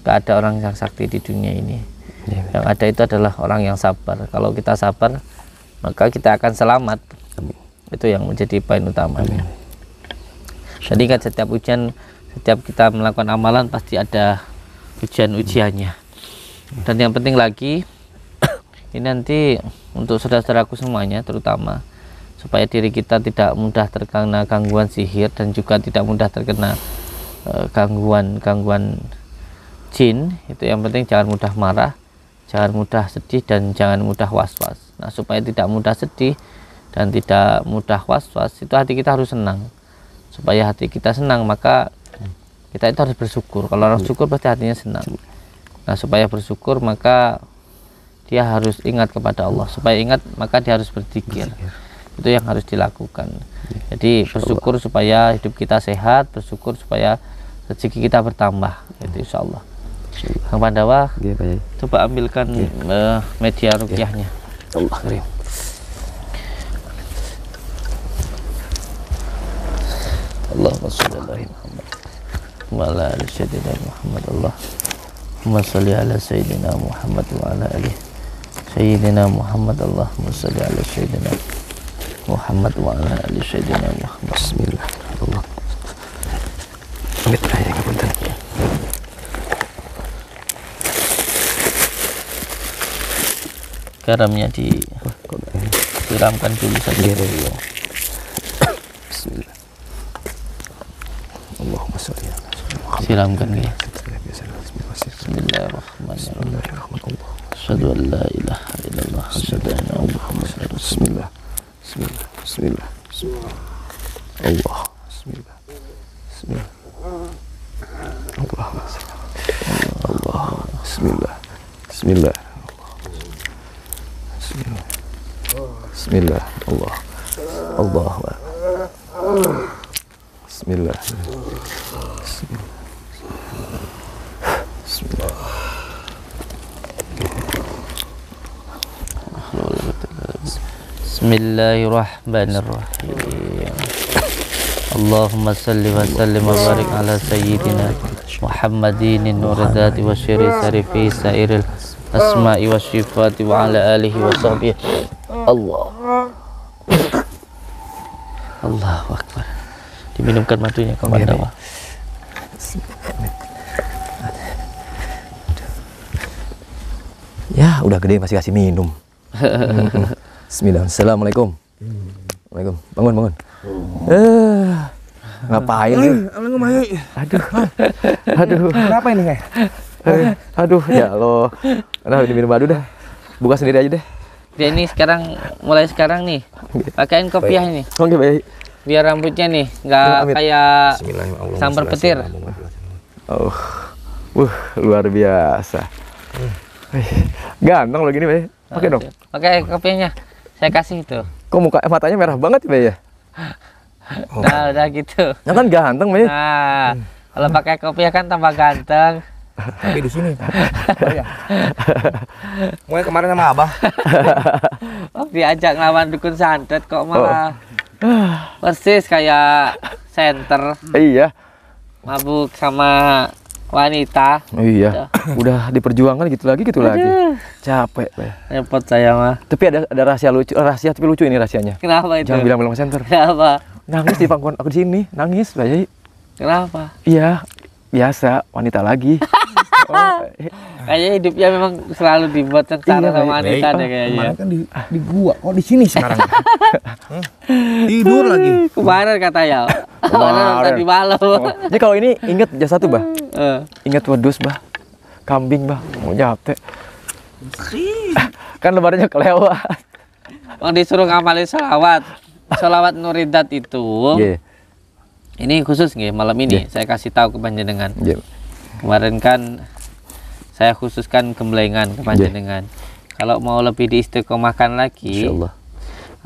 [SPEAKER 3] Nggak ada orang yang sakti di dunia ini. Yang ada itu adalah orang yang sabar. Kalau kita sabar, maka kita akan selamat. Itu yang menjadi poin utamanya. Jadi kan setiap ujian, setiap kita melakukan amalan pasti ada ujian-ujiannya. Dan yang penting lagi, ini nanti untuk saudara-saudaraku semuanya terutama, supaya diri kita tidak mudah terkena gangguan sihir dan juga tidak mudah terkena gangguan jin. Itu yang penting jangan mudah marah, jangan mudah sedih, dan jangan mudah was-was. Nah, supaya tidak mudah sedih dan tidak mudah was-was, itu hati kita harus senang. Supaya hati kita senang, maka kita itu harus bersyukur. Kalau orang syukur pasti hatinya senang. Nah, supaya bersyukur maka dia harus ingat kepada Allah. Supaya ingat maka dia harus berzikir. Itu yang harus dilakukan. Jadi bersyukur supaya hidup kita sehat, bersyukur supaya rezeki kita bertambah. Itu insyaallah. Kang Pandawa, coba ambilkan media ruqyahnya.
[SPEAKER 2] Allah karim.
[SPEAKER 3] Allahumma sholli ala Muhammad wa ala ali sayyidina Muhammad. Allahumma sholli ala sayyidina Muhammad wa ala ali sayyidina Muhammad. Allahumma sholli ala sayyidina Muhammad wa ala ali sayyidina Muhammad.
[SPEAKER 2] Bismillah. Allah. Amit ayah kepunten.
[SPEAKER 3] Garamnya disiramkan dulu saja.
[SPEAKER 2] Bismillah. Allahumma sholli ala Muhammad.
[SPEAKER 3] Siramkan ya.
[SPEAKER 2] Bismillahirrahmanirrahim.
[SPEAKER 3] Asyhadu an la ilaha illallah wa asyhadu anna Muhammadar Rasulullah.
[SPEAKER 2] Bismillah. Bismillah. Bismillah. Allah. Bismillah. Bismillah. Allah. Allah. Bismillah. Bismillah. Bismillah. Allah. Allah. Bismillah. Bismillah.
[SPEAKER 3] Bismillahirrahmanirrahim. Allahumma salli wa sallim wa barik ala sayyidina Muhammadin nuridati wa syiri sarifi sairil asma'i wa syifati wa ala alihi wa sahbihi. Allah. Allahu Akbar. Diminumkan madunya Kang Pandawa.
[SPEAKER 2] Ya, udah gede masih kasih minum. Bismillah. Assalamualaikum. Waalaikumsalam. Bangun, bangun. Ngapain sih? Aduh. Aduh.
[SPEAKER 1] Kenapa ini kayak?
[SPEAKER 2] Aduh, ya Allah. Udah diminum madu dah. Buka sendiri aja deh.
[SPEAKER 3] Dia ini sekarang, mulai sekarang nih, pakaiin kopiah ini.
[SPEAKER 2] Oke, baik.
[SPEAKER 3] Biar rambutnya nih nggak kayak sambar petir.
[SPEAKER 2] Oh. Luar biasa. Ganteng lo gini, Bay. Pakai dong.
[SPEAKER 3] Pakai kopiahnya. Saya kasih itu.
[SPEAKER 2] Kok matanya merah banget, Bay ya?
[SPEAKER 3] Nah, udah gitu.
[SPEAKER 2] Ya kan ganteng, Bay.
[SPEAKER 3] Nah, kalau pakai kopiah kan tambah ganteng.
[SPEAKER 1] Tapi di sini. Oh ya. Mulai kemarin sama Abah.
[SPEAKER 3] Oh, diajak ngelawan dukun santet kok malah persis kayak center,
[SPEAKER 2] Iya.
[SPEAKER 3] mabuk sama wanita.
[SPEAKER 2] Iya. Udah diperjuangkan gitu lagi. Capek, Pak.
[SPEAKER 3] Repot saya mah.
[SPEAKER 2] Tapi ada rahasia lucu, rahasia tapi lucu ini rahasianya.
[SPEAKER 3] Kenapa itu?
[SPEAKER 2] Jangan bilang center.
[SPEAKER 3] Kenapa?
[SPEAKER 2] Nangis di pangkuan aku di sini, nangis, Pak Yai.
[SPEAKER 3] Kenapa?
[SPEAKER 2] Iya, biasa wanita lagi.
[SPEAKER 3] Kayaknya hidupnya memang selalu dibuat sengsara
[SPEAKER 2] Iya,
[SPEAKER 3] sama wanita deh
[SPEAKER 1] Kemarin
[SPEAKER 3] kayaknya.
[SPEAKER 1] kan di gua, kok di sini sekarang? Tidur lagi.
[SPEAKER 3] Kemarin kata ya. Kemarin tadi malam.
[SPEAKER 2] Jadi kalau ini ingat jasa tuh, Bah.
[SPEAKER 3] Eh,
[SPEAKER 2] Ingat wedus, Bah. Kambing, Bah. Mau nyate. Kan lebarannya kelewat.
[SPEAKER 3] Mau disuruh ngamalin sholawat. Sholawat Nuridat itu.
[SPEAKER 2] Iya.
[SPEAKER 3] Ini khusus nggih malam ini saya kasih tahu ke panjenengan.
[SPEAKER 2] Iya.
[SPEAKER 3] Kemarin kan saya khususkan gemblengan ke panjenengan. Kalau mau lebih diistiqomahkan lagi,
[SPEAKER 2] Insyaallah.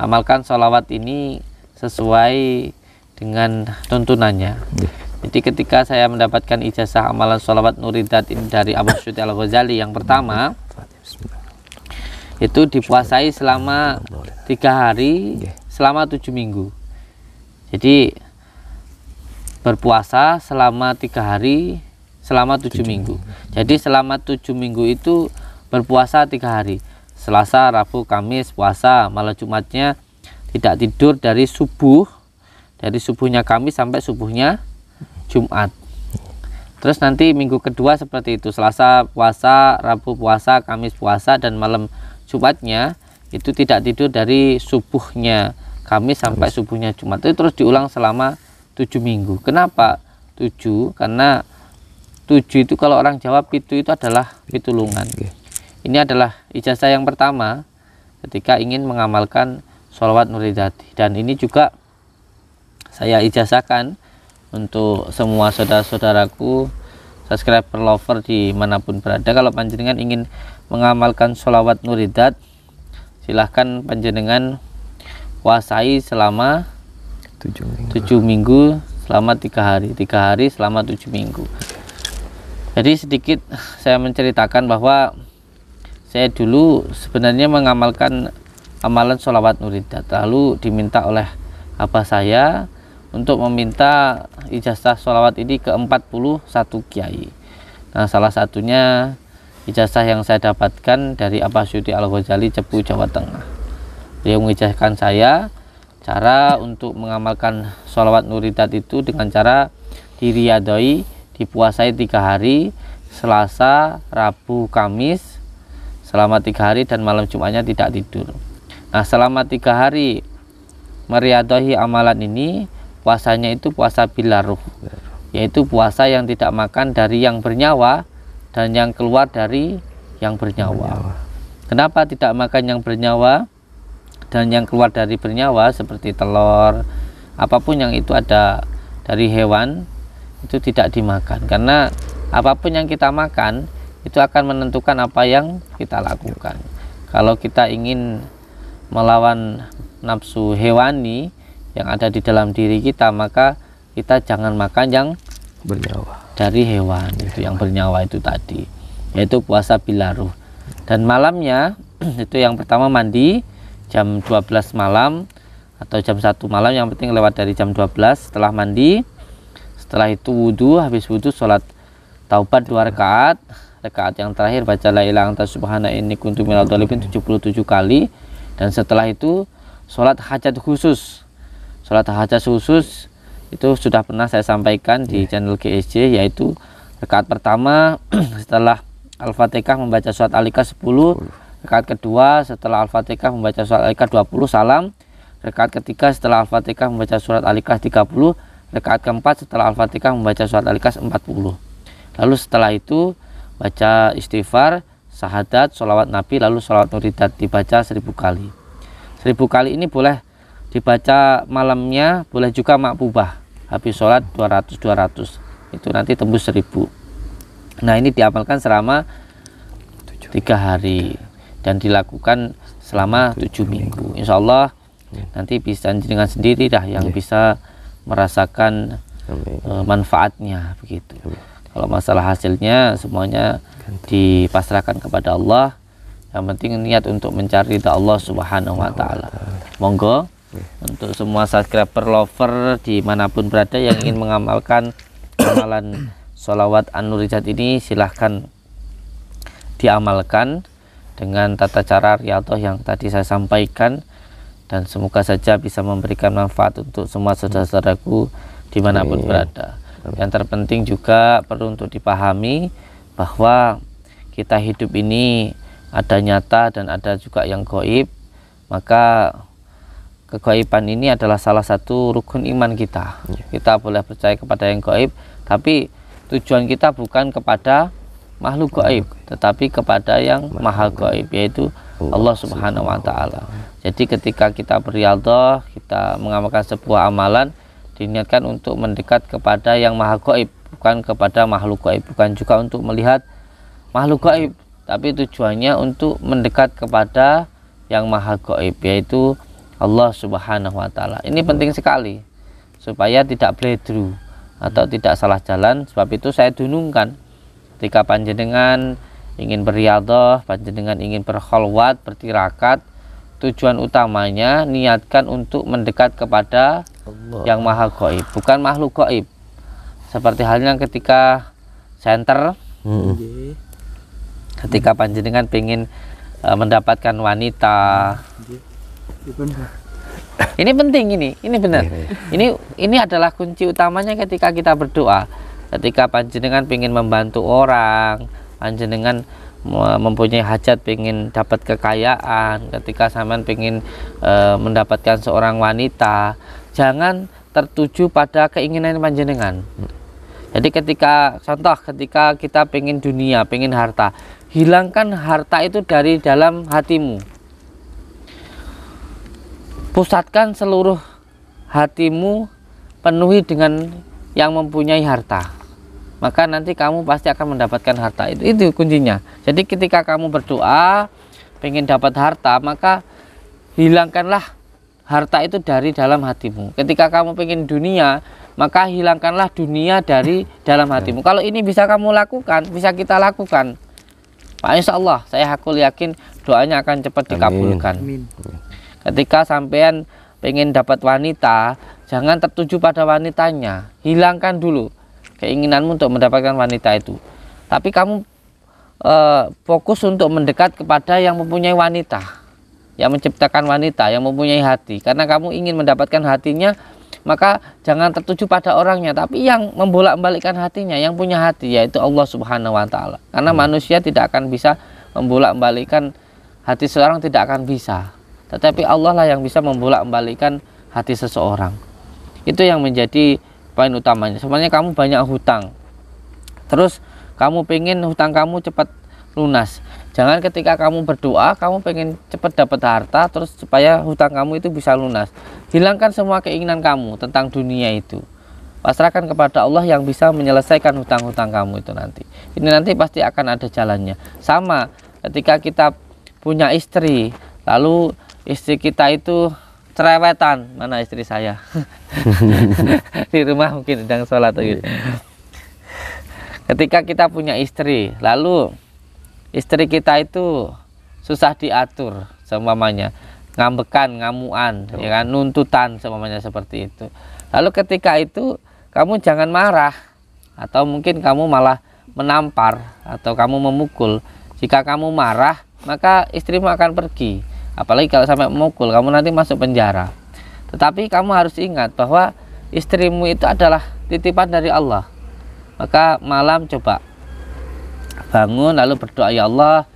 [SPEAKER 3] amalkan sholawat ini sesuai dengan tuntunannya. Jadi ketika saya mendapatkan ijazah amalan sholawat Nuridat ini dari Abu Syuti Al-Ghazali yang pertama, itu dipuasai selama 3 hari, selama 7 minggu. Jadi berpuasa selama 3 hari, selama 7 minggu. Jadi selama 7 minggu itu berpuasa 3 hari. Selasa, Rabu, Kamis puasa, malam Jumatnya tidak tidur dari subuh, dari subuhnya Kamis sampai subuhnya Jumat. Terus nanti minggu kedua seperti itu, Selasa puasa, Rabu puasa, Kamis puasa, dan malam Jumatnya itu tidak tidur dari subuhnya Kamis sampai subuhnya Jumat. Itu terus diulang selama 7 minggu. Kenapa 7? Karena 7 itu kalau orang Jawa pitu itu adalah pitulungan. Ini adalah ijazah yang pertama ketika ingin mengamalkan sholawat Nuridati, dan ini juga saya ijazahkan untuk semua saudara-saudaraku subscriber lover dimanapun berada. Kalau panjenengan ingin mengamalkan sholawat Nuridat, silahkan panjenengan puasai selama 7 minggu selama 3 hari, 3 hari selama 7 minggu. Jadi sedikit saya menceritakan bahwa saya dulu sebenarnya mengamalkan amalan sholawat Nuridat, lalu diminta oleh abah saya untuk meminta ijazah sholawat ini ke 41 kiai. Nah, salah satunya ijazah yang saya dapatkan dari Abu Syuti Al-Ghazali, Cepu, Jawa Tengah. Dia mengijazahkan saya cara untuk mengamalkan sholawat Nuridat itu dengan cara diriyadoi, dipuasai 3 hari, Selasa, Rabu, Kamis selama 3 hari, dan malam Jumatnya tidak tidur. Nah, selama 3 hari meriadohi amalan ini, puasanya itu puasa bilaruh, yaitu puasa yang tidak makan dari yang bernyawa dan yang keluar dari yang bernyawa. Kenapa tidak makan yang bernyawa dan yang keluar dari bernyawa, seperti telur, apapun yang itu ada dari hewan, itu tidak dimakan, karena apapun yang kita makan itu akan menentukan apa yang kita lakukan. Kalau kita ingin melawan nafsu hewani yang ada di dalam diri kita, maka kita jangan makan yang
[SPEAKER 2] Bernyawa.
[SPEAKER 3] dari hewan, itu yang bernyawa itu tadi, yaitu puasa bilaruh. Dan malamnya itu yang pertama mandi jam 12 malam atau jam 1 malam, yang penting lewat dari jam 12. Setelah mandi, setelah itu wudhu, habis wudhu sholat taubat 2 rakaat. Rakaat yang terakhir baca la ilaha anta subhanaka inni kuntu minadz dzalimin 77 kali. Dan setelah itu sholat hajat khusus. Sholat hajat khusus itu sudah pernah saya sampaikan di channel GSJ, yaitu rakaat pertama setelah Al-Fatihah membaca surat Al-Ikhlas 10, rakaat kedua setelah Al-Fatihah membaca surat Al-Ikhlas 20 salam, rakaat ketiga setelah Al-Fatihah membaca surat Al-Ikhlas 30, rakaat keempat setelah Al-Fatihah membaca surat Al-Ikhlas 40. Lalu setelah itu baca istighfar, syahadat, sholawat Nabi, lalu sholawat Nuridat dibaca 1000 kali. 1000 kali ini boleh dibaca malamnya, boleh juga makbubah, habis sholat 200 itu nanti tembus 1000. Nah, ini diamalkan selama 3 hari dan dilakukan selama 7 minggu. Insya Allah nanti bisa dengan sendiri dah yang bisa merasakan manfaatnya begitu. Kalau masalah hasilnya semuanya dipasrahkan kepada Allah. Yang penting niat untuk mencari ridha Allah Subhanahu wa taala. Monggo Untuk semua subscriber lover dimanapun berada yang ingin mengamalkan amalan sholawat An-Nurijat ini, silahkan diamalkan dengan tata cara riyadhah yang tadi saya sampaikan, dan semoga saja bisa memberikan manfaat untuk semua saudara-saudaraku dimanapun berada. Yang terpenting juga perlu untuk dipahami bahwa kita hidup ini ada nyata dan ada juga yang gaib. Maka kegaiban ini adalah salah satu rukun iman kita. Kita boleh percaya kepada yang gaib, tapi tujuan kita bukan kepada makhluk gaib, tetapi kepada yang maha gaib, yaitu Allah Subhanahu wa Ta'ala. Jadi ketika kita berriyadhah, kita mengamalkan sebuah amalan, diniatkan untuk mendekat kepada yang maha gaib, bukan kepada makhluk gaib, bukan juga untuk melihat makhluk gaib, tapi tujuannya untuk mendekat kepada yang maha gaib, yaitu Allah Subhanahu wa Ta'ala. Ini penting sekali supaya tidak bledru atau tidak salah jalan. Sebab itu saya dunungkan, ketika panjenengan ingin berriyadhah, panjenengan ingin berkholwat, bertirakat, tujuan utamanya niatkan untuk mendekat kepada Allah yang maha gaib, bukan makhluk gaib. Seperti halnya ketika senter, ketika panjenengan ingin mendapatkan wanita. Ini penting, ini benar. Ini adalah kunci utamanya ketika kita berdoa. Ketika panjenengan ingin membantu orang, panjenengan mempunyai hajat, ingin dapat kekayaan, ketika sampean ingin mendapatkan seorang wanita, jangan tertuju pada keinginan panjenengan. Jadi ketika contoh, ketika kita pengen dunia, pengen harta, hilangkan harta itu dari dalam hatimu. Pusatkan seluruh hatimu, penuhi dengan yang mempunyai harta. Maka nanti kamu pasti akan mendapatkan harta itu. Itu kuncinya. Jadi ketika kamu berdoa, pengen dapat harta, maka hilangkanlah harta itu dari dalam hatimu. Ketika kamu pengen dunia, maka hilangkanlah dunia dari dalam hatimu. Kalau ini bisa kamu lakukan, bisa kita lakukan, Pak, insya Allah saya yakin doanya akan cepat dikabulkan. Amin. Ketika sampean pengen dapat wanita, jangan tertuju pada wanitanya, hilangkan dulu keinginanmu untuk mendapatkan wanita itu. Tapi kamu fokus untuk mendekat kepada yang mempunyai wanita, yang menciptakan wanita, yang mempunyai hati. Karena kamu ingin mendapatkan hatinya, maka jangan tertuju pada orangnya, tapi yang membolak-balikkan hatinya, yang punya hati, yaitu Allah Subhanahu wa Ta'ala. Karena manusia tidak akan bisa membolak-balikkan hati seseorang, tidak akan bisa. Tetapi Allah lah yang bisa membolak-balikkan hati seseorang. Itu yang menjadi poin utamanya. Sebenarnya kamu banyak hutang, terus kamu pengen hutang kamu cepat lunas. Jangan ketika kamu berdoa, kamu pengen cepat dapat harta, terus supaya hutang kamu itu bisa lunas. Hilangkan semua keinginan kamu tentang dunia itu. Pasrahkan kepada Allah yang bisa menyelesaikan hutang-hutang kamu itu nanti. Ini nanti pasti akan ada jalannya. Sama ketika kita punya istri, lalu istri kita itu cerewetan. Mana istri saya? Di rumah mungkin sedang sholat gitu. Ketika kita punya istri, lalu istri kita itu susah diatur, seumpamanya ngambekan, ngamuan, ya kan, nuntutan, seumpamanya seperti itu. Lalu ketika itu kamu jangan marah, atau mungkin kamu malah menampar atau kamu memukul. Jika kamu marah, maka istrimu akan pergi. Apalagi kalau sampai memukul, kamu nanti masuk penjara. Tetapi kamu harus ingat bahwa istrimu itu adalah titipan dari Allah. Maka malam coba bangun lalu berdoa, ya Allah,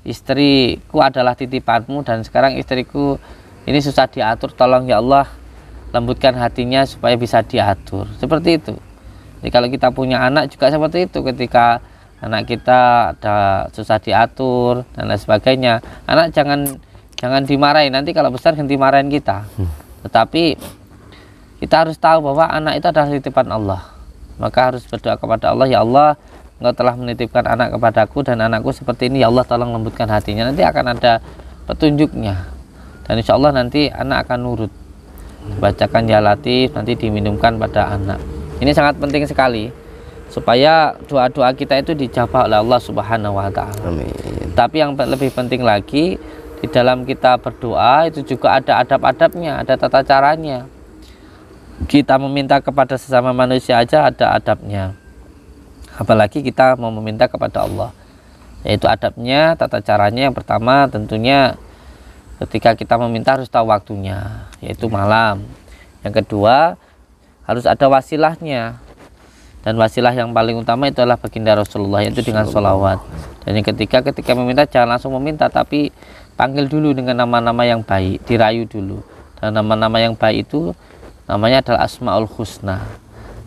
[SPEAKER 3] istriku adalah titipanmu dan sekarang istriku ini susah diatur, tolong ya Allah lembutkan hatinya supaya bisa diatur. Seperti itu. Jadi kalau kita punya anak juga seperti itu, ketika anak kita ada susah diatur dan lain sebagainya, anak jangan dimarahin, nanti kalau besar ganti marahin kita. Tetapi kita harus tahu bahwa anak itu adalah titipan Allah. Maka harus berdoa kepada Allah, ya Allah, Engkau telah menitipkan anak kepadaku dan anakku seperti ini, ya Allah tolong lembutkan hatinya. Nanti akan ada petunjuknya. Dan insya Allah nanti anak akan nurut. Bacakan ya Latif, nanti diminumkan pada anak. Ini sangat penting sekali supaya doa-doa kita itu dijawab oleh Allah Subhanahu wa Ta'ala. Tapi yang lebih penting lagi, di di dalam kita berdoa itu juga ada adab-adabnya, ada tata caranya. Kita meminta kepada sesama manusia aja ada adabnya, apalagi kita mau meminta kepada Allah. Yaitu adabnya, tata caranya. Yang pertama tentunya ketika kita meminta harus tahu waktunya, yaitu malam. Yang kedua harus ada wasilahnya, dan wasilah yang paling utama itu adalah baginda Rasulullah, yaitu dengan sholawat. Dan yang ketiga, ketika meminta jangan langsung meminta, tapi panggil dulu dengan nama-nama yang baik, dirayu dulu. Dan nama-nama yang baik itu namanya adalah Asmaul Husna.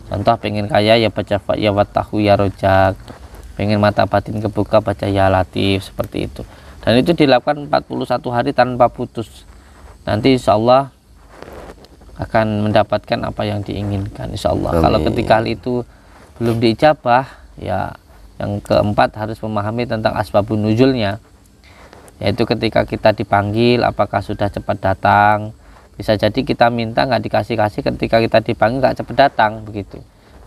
[SPEAKER 3] Contoh pengen kaya ya baca ya watahu ya rojak, pengen mata batin kebuka baca ya latif, seperti itu. Dan itu dilakukan 41 hari tanpa putus. Nanti insya Allah akan mendapatkan apa yang diinginkan, insya Allah. Kalau ketika hal itu belum diijabah, ya yang keempat harus memahami tentang asbabun nuzulnya, yaitu ketika kita dipanggil apakah sudah cepat datang. Bisa jadi kita minta nggak dikasih-kasih, ketika kita dipanggil nggak cepat datang, begitu.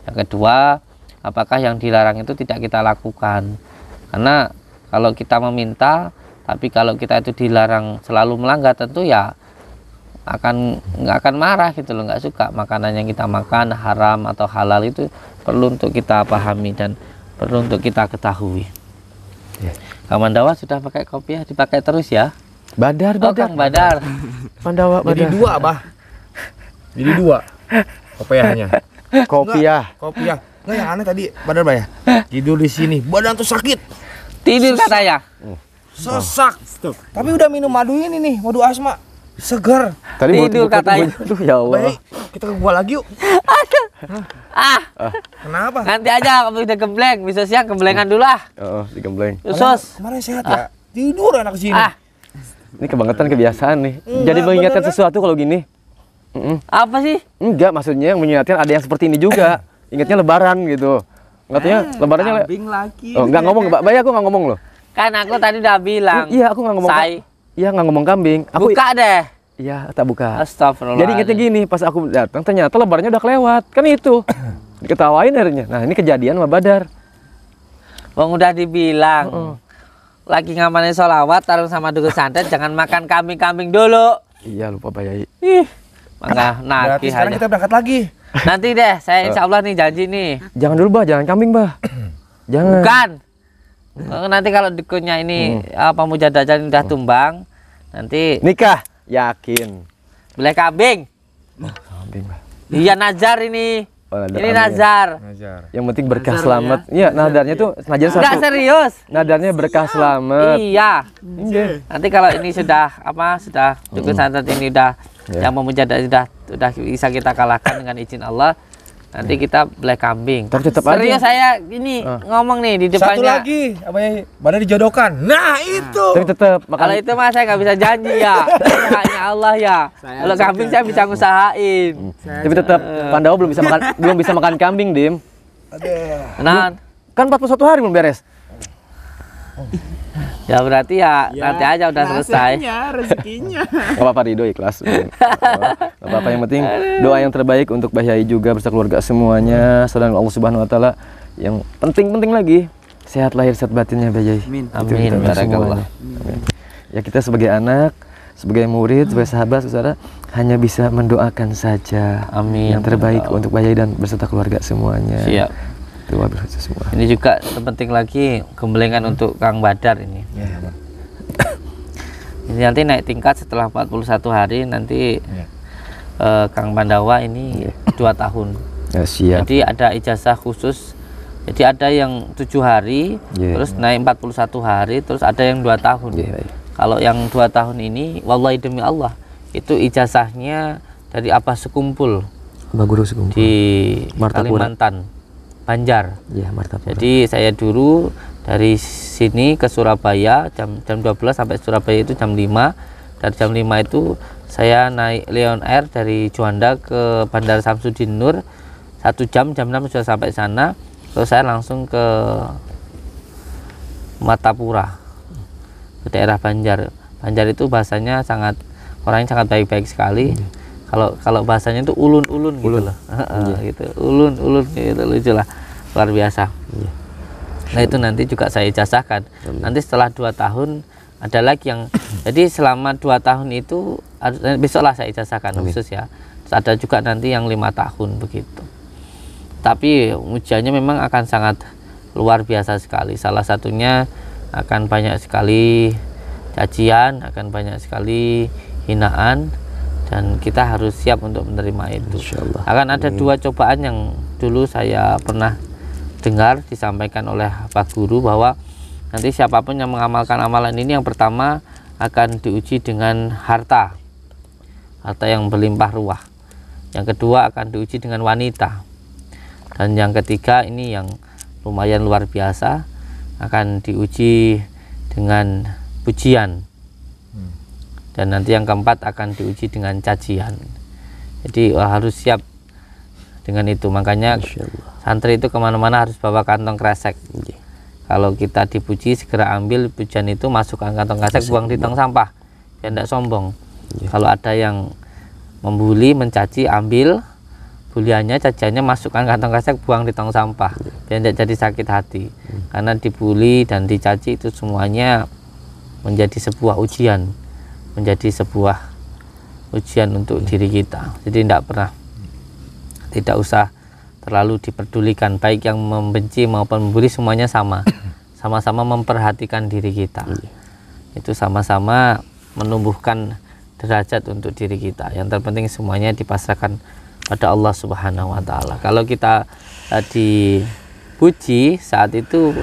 [SPEAKER 3] Yang kedua, apakah yang dilarang itu tidak kita lakukan. Karena kalau kita meminta tapi kalau kita itu dilarang selalu melanggar, tentu ya nggak akan marah gitu loh, nggak suka. Makanan yang kita makan haram atau halal itu perlu untuk kita pahami dan perlu untuk kita ketahui. Kang Mandawa sudah pakai kopiah, dipakai terus ya.
[SPEAKER 2] Badar,
[SPEAKER 3] Oh, Kang Badar.
[SPEAKER 2] Mandawa,
[SPEAKER 1] Jadi
[SPEAKER 2] Badar.
[SPEAKER 1] dua, Bah. Jadi dua. Kopiahnya.
[SPEAKER 2] Kopiah.
[SPEAKER 1] Kopiah. Enggak, yang aneh tadi Badar, Bah ya. Tidur di sini, badan tuh sakit.
[SPEAKER 3] Tidur katanya.
[SPEAKER 1] Sesak. Tapi udah minum madu ini nih, madu asma. Segar.
[SPEAKER 2] Tadi
[SPEAKER 3] Tidur katanya.
[SPEAKER 2] Aduh ya Allah.
[SPEAKER 1] Baik, kita ke gua lagi yuk. Kenapa?
[SPEAKER 3] Nanti aja kamu udah gembleng, bisa siang gemblengan dulu lah.
[SPEAKER 2] Oh, digembleng.
[SPEAKER 3] Khusus.
[SPEAKER 1] Kemarin sehat ya. Tidur enak sini.
[SPEAKER 2] Ini kebangetan kebiasaan nih. Jadi
[SPEAKER 1] Enggak,
[SPEAKER 2] mengingatkan
[SPEAKER 1] bener kan?
[SPEAKER 2] sesuatu kalau gini.
[SPEAKER 3] Apa sih?
[SPEAKER 2] Enggak, maksudnya yang mengingatkan ada yang seperti ini juga. Ingatnya lebaran gitu. Ingatnya lebarannya
[SPEAKER 1] Kambing lagi.
[SPEAKER 2] Oh, enggak ngomong, Mbak. Bay, aku enggak ngomong loh.
[SPEAKER 3] Kan aku tadi udah bilang.
[SPEAKER 2] Iya, aku enggak ngomong.
[SPEAKER 3] Say.
[SPEAKER 2] Iya, enggak ngomong kambing. Aku
[SPEAKER 3] Buka deh.
[SPEAKER 2] Iya, tak buka.
[SPEAKER 3] Astagfirullah.
[SPEAKER 2] Jadi ingetnya gini, pas aku datang ternyata lebarannya udah kelewat. Kan itu. Diketawain akhirnya. Nah, ini kejadian sama Badar.
[SPEAKER 3] Wong udah dibilang. Lagi ngamanin sholawat tarung sama dukun santet, jangan makan kambing-kambing dulu.
[SPEAKER 2] Iya, lupa Bayai.
[SPEAKER 3] Ih, maka
[SPEAKER 1] Berarti
[SPEAKER 3] nagih
[SPEAKER 1] sekarang
[SPEAKER 3] aja.
[SPEAKER 1] kita berangkat lagi.
[SPEAKER 3] Nanti deh, saya insya Allah nih janji nih.
[SPEAKER 2] Jangan dulu, Bah, jangan kambing, Bah. Jangan.
[SPEAKER 3] Bukan. Nanti kalau dukunnya ini apa mujadah udah tumbang, nanti
[SPEAKER 2] Nikah, yakin.
[SPEAKER 3] boleh kambing.
[SPEAKER 2] Kambing, Bah.
[SPEAKER 3] Iya nazar ini.
[SPEAKER 2] Oh, nadar,
[SPEAKER 3] Ini
[SPEAKER 2] amin.
[SPEAKER 3] nazar.
[SPEAKER 2] Yang penting berkah selamat. Iya, nadarnya tuh najar
[SPEAKER 3] Enggak
[SPEAKER 2] satu.
[SPEAKER 3] serius.
[SPEAKER 2] Nadarnya berkah selamat.
[SPEAKER 3] Iya.
[SPEAKER 2] Iya.
[SPEAKER 3] Nanti kalau ini sudah sudah dukun santet ini udah yang memujadah sudah bisa kita kalahkan dengan izin Allah. Nanti kita boleh kambing.
[SPEAKER 2] Tapi tetap
[SPEAKER 3] Serius
[SPEAKER 2] aja.
[SPEAKER 3] saya ini ngomong nih di depannya.
[SPEAKER 1] Satu lagi, apa ya? Badar dijodohkan. Nah, itu.
[SPEAKER 2] Tapi tetap
[SPEAKER 3] Kalau
[SPEAKER 2] makan.
[SPEAKER 3] itu mah saya nggak bisa janji ya. Haknya Allah ya. Kalau kambing saya bisa ngusahain.
[SPEAKER 2] Tapi tetap Pandawa belum bisa makan kambing, Dim.
[SPEAKER 3] Nah,
[SPEAKER 2] Kan 41 hari belum beres.
[SPEAKER 3] ya berarti ya nanti aja udah selesai.
[SPEAKER 1] Rezekinya.
[SPEAKER 2] Gak apa-apa, Ridho ikhlas. Gak apa-apa, yang penting doa yang terbaik untuk Mbah Yai juga beserta keluarga semuanya. Salam Allah Subhanahu wa taala. Yang penting lagi sehat lahir sehat batinnya Mbah Yai.
[SPEAKER 3] Amin.
[SPEAKER 2] Itu kita minta
[SPEAKER 3] Barakallah.
[SPEAKER 2] semuanya. Amin. Ya kita sebagai anak, sebagai murid, sebagai sahabat, saudara hanya bisa mendoakan saja.
[SPEAKER 3] Amin.
[SPEAKER 2] Yang terbaik untuk Mbah Yai dan beserta keluarga semuanya.
[SPEAKER 3] Siap.
[SPEAKER 2] Doa beserta semua.
[SPEAKER 3] Ini juga penting lagi gembelengan untuk Kang Badar ini. Ini nanti naik tingkat setelah 41 hari nanti Kang Pandawa ini 2 tahun.
[SPEAKER 2] Ya, siap.
[SPEAKER 3] Jadi ada ijazah khusus. Jadi ada yang 7 hari, terus naik 41 hari, terus ada yang 2 tahun. Kalau yang 2 tahun ini, wallahi demi Allah, itu ijazahnya dari Abbas Sekumpul
[SPEAKER 2] Mbah Guru Sekumpul
[SPEAKER 3] di
[SPEAKER 2] Martapura.
[SPEAKER 3] Kalimantan, Banjar.
[SPEAKER 2] Ya, Martapura.
[SPEAKER 3] Jadi saya dulu dari sini ke Surabaya jam 12 sampai Surabaya itu jam 5. Dari jam 5 itu saya naik Lion Air dari Juanda ke Bandara Samsudin Nur 1 jam, jam 6 sudah sampai sana. Terus saya langsung ke Martapura, ke daerah Banjar. Banjar itu bahasanya orangnya sangat baik-baik sekali. Kalau bahasanya itu ulun-ulun gitu loh. Gitu. Ulun-ulun gitu, lucu lah. Luar biasa. Nah itu nanti juga saya ijazahkan. Nanti setelah 2 tahun ada lagi yang Jadi selama 2 tahun itu besoklah saya ijazahkan khusus ya. Terus ada juga nanti yang 5 tahun begitu. Tapi ujiannya memang akan sangat luar biasa sekali. Salah satunya akan banyak sekali cacian, akan banyak sekali hinaan, dan kita harus siap untuk menerima itu.
[SPEAKER 2] Insyaallah.
[SPEAKER 3] Akan ada 2 cobaan yang dulu saya pernah dengar disampaikan oleh Pak Guru, bahwa nanti siapapun yang mengamalkan amalan ini, yang pertama akan diuji dengan harta yang berlimpah ruah, yang kedua akan diuji dengan wanita, dan yang ketiga ini yang lumayan luar biasa, akan diuji dengan pujian, dan nanti yang keempat akan diuji dengan cacian. Jadi harus siap dengan itu. Makanya santri itu kemana-mana harus bawa kantong kresek. Kalau kita dipuji, segera ambil pujian itu, masukkan kantong kresek, buang di tong sampah, biar tidak sombong. Kalau ada yang membuli, mencaci, ambil buliannya, caciannya, masukkan kantong kresek, buang di tong sampah, biar tidak jadi sakit hati. Karena dibuli dan dicaci itu semuanya menjadi sebuah ujian, menjadi sebuah ujian untuk diri kita. Jadi tidak usah terlalu diperdulikan, baik yang membenci maupun membuli, semuanya sama-sama memperhatikan diri kita. Itu sama-sama menumbuhkan derajat untuk diri kita. Yang terpenting semuanya dipasrahkan pada Allah Subhanahu wa Ta'ala. Kalau kita dipuji, saat itu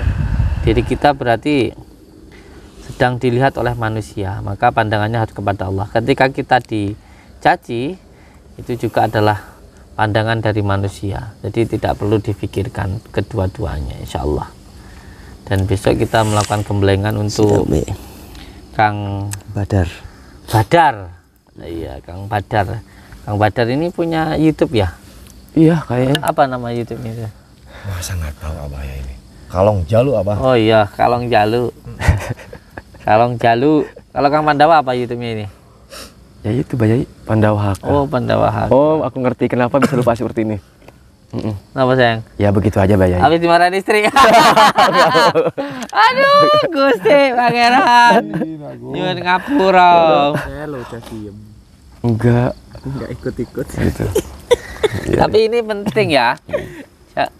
[SPEAKER 3] diri kita berarti sedang dilihat oleh manusia, maka pandangannya harus kepada Allah. Ketika kita dicaci, itu juga adalah pandangan dari manusia. Jadi tidak perlu difikirkan kedua-duanya, insya Allah. Dan besok kita melakukan gemblengan untuk Kang
[SPEAKER 2] Badar.
[SPEAKER 3] Iya, Kang Badar. Kang Badar ini punya YouTube ya?
[SPEAKER 2] Iya, kayaknya.
[SPEAKER 3] Apa nama YouTube-nya?
[SPEAKER 1] Masa nggak tahu Abah ya ini? Kalong Jalu Abah.
[SPEAKER 3] Oh iya, Kalong Jalu. Kalong Jalu. Kalau Kang Pandawa apa YouTube-nya ini?
[SPEAKER 2] Ya itu Bayai, Pandawa Haka.
[SPEAKER 3] Oh, Pandawa Haka.
[SPEAKER 2] Oh, aku ngerti kenapa bisa lupa seperti ini.
[SPEAKER 3] Kenapa sayang?
[SPEAKER 2] Ya begitu aja Bayai.
[SPEAKER 3] Habis dimarahin istri. Aduh, Gusti Pangeran. Nyuwun ngapura.
[SPEAKER 2] Enggak
[SPEAKER 1] ikut-ikut.
[SPEAKER 2] gitu.
[SPEAKER 3] Tapi ini penting ya.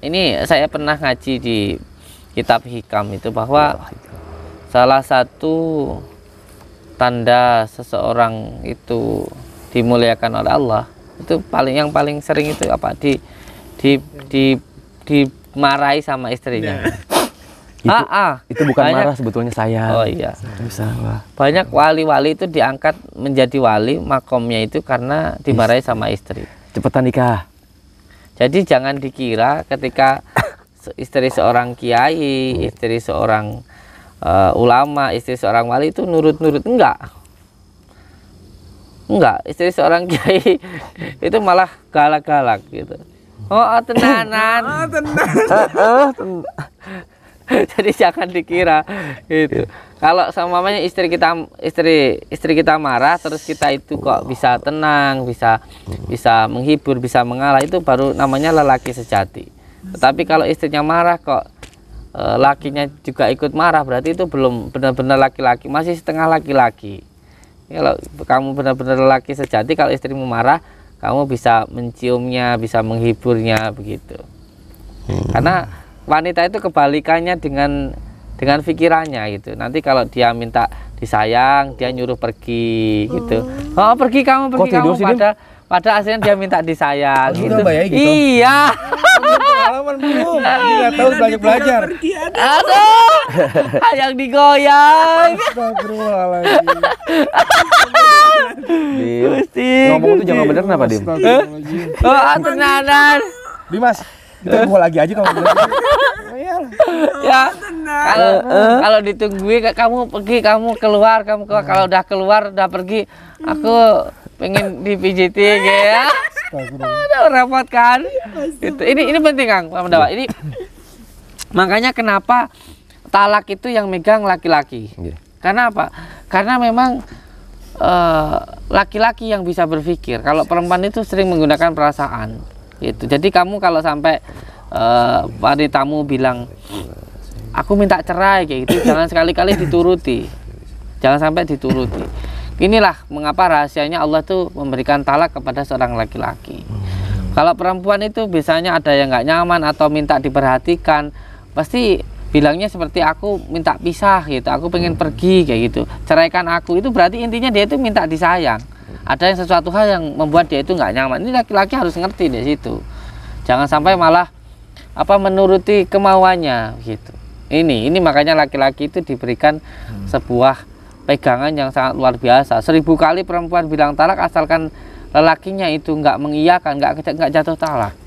[SPEAKER 3] Ini saya pernah ngaji di kitab Hikam itu, bahwa salah satu tanda seseorang itu dimuliakan oleh Allah itu yang paling sering itu apa? Dimarahi sama istrinya.
[SPEAKER 2] Itu bukan marah, sebetulnya sayang.
[SPEAKER 3] Oh iya.
[SPEAKER 2] Salah.
[SPEAKER 3] Banyak wali-wali itu diangkat menjadi wali makomnya itu karena dimarahi sama istri.
[SPEAKER 2] Cepetan nikah.
[SPEAKER 3] Jadi jangan dikira ketika istri seorang kiai, istri seorang ulama, istri seorang wali itu nurut-nurut. Enggak, istri seorang kiai itu malah galak-galak gitu. Oh, tenanan. Jadi jangan dikira itu. Kalau sama mamanya istri kita marah, terus kita itu kok bisa tenang, bisa menghibur, bisa mengalah, itu baru namanya lelaki sejati. Tetapi kalau istrinya marah kok lakinya juga ikut marah, berarti itu belum benar-benar laki-laki, masih setengah laki-laki. Kalau kamu benar-benar lelaki sejati, kalau istrimu marah, kamu bisa menciumnya, bisa menghiburnya begitu. Karena wanita itu kebalikannya dengan pikirannya gitu. Nanti kalau dia minta disayang, dia nyuruh pergi gitu. Oh, pergi kamu. Pada asalnya dia minta disayang gitu. Iya.
[SPEAKER 1] Pengalaman belum. Nggak tahu belajar.
[SPEAKER 3] Aduh, yang digoyang.
[SPEAKER 1] Astagfirullahaladzim.
[SPEAKER 2] Ngomong itu jangan bener kenapa, Dim?
[SPEAKER 3] Oh, tenanan.
[SPEAKER 1] Dimas, kita gua lagi aja kalau
[SPEAKER 3] Ya, kalau ditungguin kamu pergi, kamu keluar. Kalau udah keluar, udah pergi, aku pengen dipijitin ya. Aduh, repot kan? Gitu. Ini penting Kang Pandawa. Ini makanya kenapa talak itu yang megang laki-laki. Karena apa? Karena memang laki-laki yang bisa berpikir. Kalau perempuan itu sering menggunakan perasaan. Gitu. Jadi kamu kalau sampai wanitamu bilang aku minta cerai kayak gitu, jangan sekali-kali dituruti. jangan sampai dituruti. Inilah mengapa rahasianya Allah tuh memberikan talak kepada seorang laki-laki. Kalau perempuan itu biasanya ada yang nggak nyaman atau minta diperhatikan, pasti bilangnya seperti aku minta pisah gitu, aku pengen pergi kayak gitu, ceraikan aku. Itu berarti intinya dia itu minta disayang. Ada yang sesuatu hal yang membuat dia itu nggak nyaman. Ini laki-laki harus ngerti di situ. Jangan sampai malah menuruti kemauannya gitu. Ini makanya laki-laki itu diberikan sebuah pegangan yang sangat luar biasa. 1000 kali perempuan bilang talak, asalkan lelakinya itu nggak mengiyakan, nggak jatuh talak.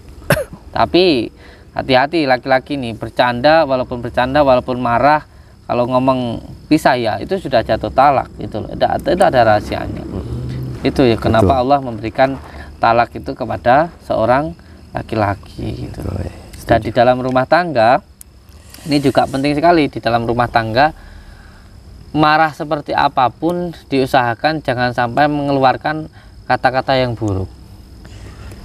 [SPEAKER 3] Tapi hati-hati laki-laki nih, bercanda walaupun marah, kalau ngomong pisah ya itu sudah jatuh talak gitu loh. Itu ada rahasianya. Itu ya kenapa Allah memberikan talak itu kepada seorang laki-laki gitu. Dan di dalam rumah tangga ini juga penting sekali. Di dalam rumah tangga marah seperti apapun diusahakan jangan sampai mengeluarkan kata-kata yang buruk.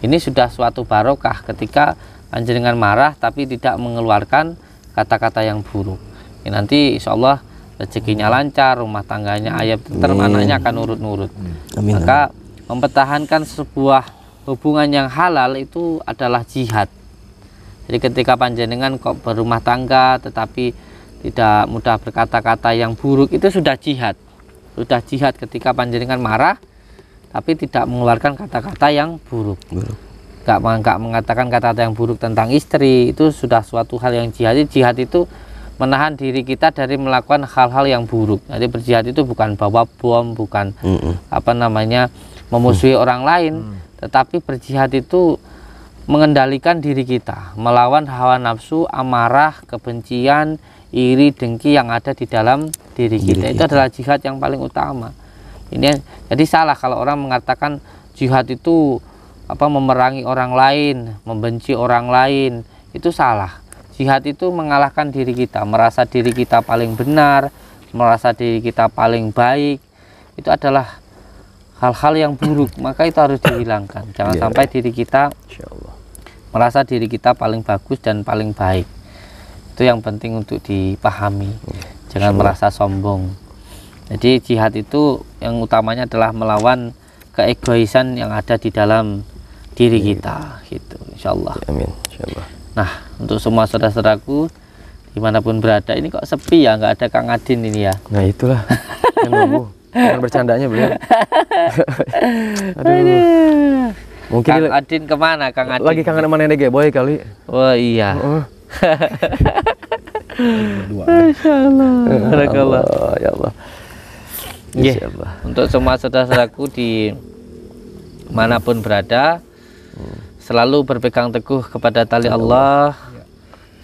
[SPEAKER 3] Ini sudah suatu barokah ketika panjenengan marah tapi tidak mengeluarkan kata-kata yang buruk. Ini nanti insya Allah rezekinya lancar, rumah tangganya ayat tentrem, anaknya akan nurut-nurut. Maka mempertahankan sebuah hubungan yang halal itu adalah jihad. Jadi ketika panjenengan kok berumah tangga tetapi tidak mudah berkata-kata yang buruk, itu sudah jihad. Sudah jihad ketika panjenengan marah tapi tidak mengeluarkan kata-kata yang buruk. Gak mengatakan kata-kata yang buruk tentang istri, itu sudah suatu hal yang jihad. Jihad itu menahan diri kita dari melakukan hal-hal yang buruk. Jadi berjihad itu bukan bawa bom, bukan memusuhi orang lain, tetapi berjihad itu mengendalikan diri kita, melawan hawa nafsu, amarah, kebencian, iri, dengki yang ada di dalam diri kita. Itu adalah jihad yang paling utama. Ini jadi salah kalau orang mengatakan jihad itu memerangi orang lain, membenci orang lain. Itu salah. Jihad itu mengalahkan diri kita, merasa diri kita paling benar, merasa diri kita paling baik. Itu adalah hal-hal yang buruk, maka itu harus dihilangkan. Jangan sampai diri kita merasa diri kita paling bagus dan paling baik. Itu yang penting untuk dipahami. Jangan merasa sombong. Jadi jihad itu yang utamanya adalah melawan keegoisan yang ada di dalam diri kita gitu, insyaallah. Amin, insyaallah. Nah, untuk semua saudara-saudaraku dimanapun berada, ini kok sepi ya, nggak ada Kang Adin ini ya.
[SPEAKER 2] Nah itulah yang nunggu. Jangan bercandanya beliau. Aduh. Mungkin
[SPEAKER 3] Kang Adin kemana Kang Adin?
[SPEAKER 2] Lagi kangen sama nenek boy kali.
[SPEAKER 3] Oh iya. Masya Allah. Barakallah.
[SPEAKER 2] Ya Allah.
[SPEAKER 3] Yeah. Untuk semua saudara-saudaraku di manapun berada, selalu berpegang teguh kepada tali Allah,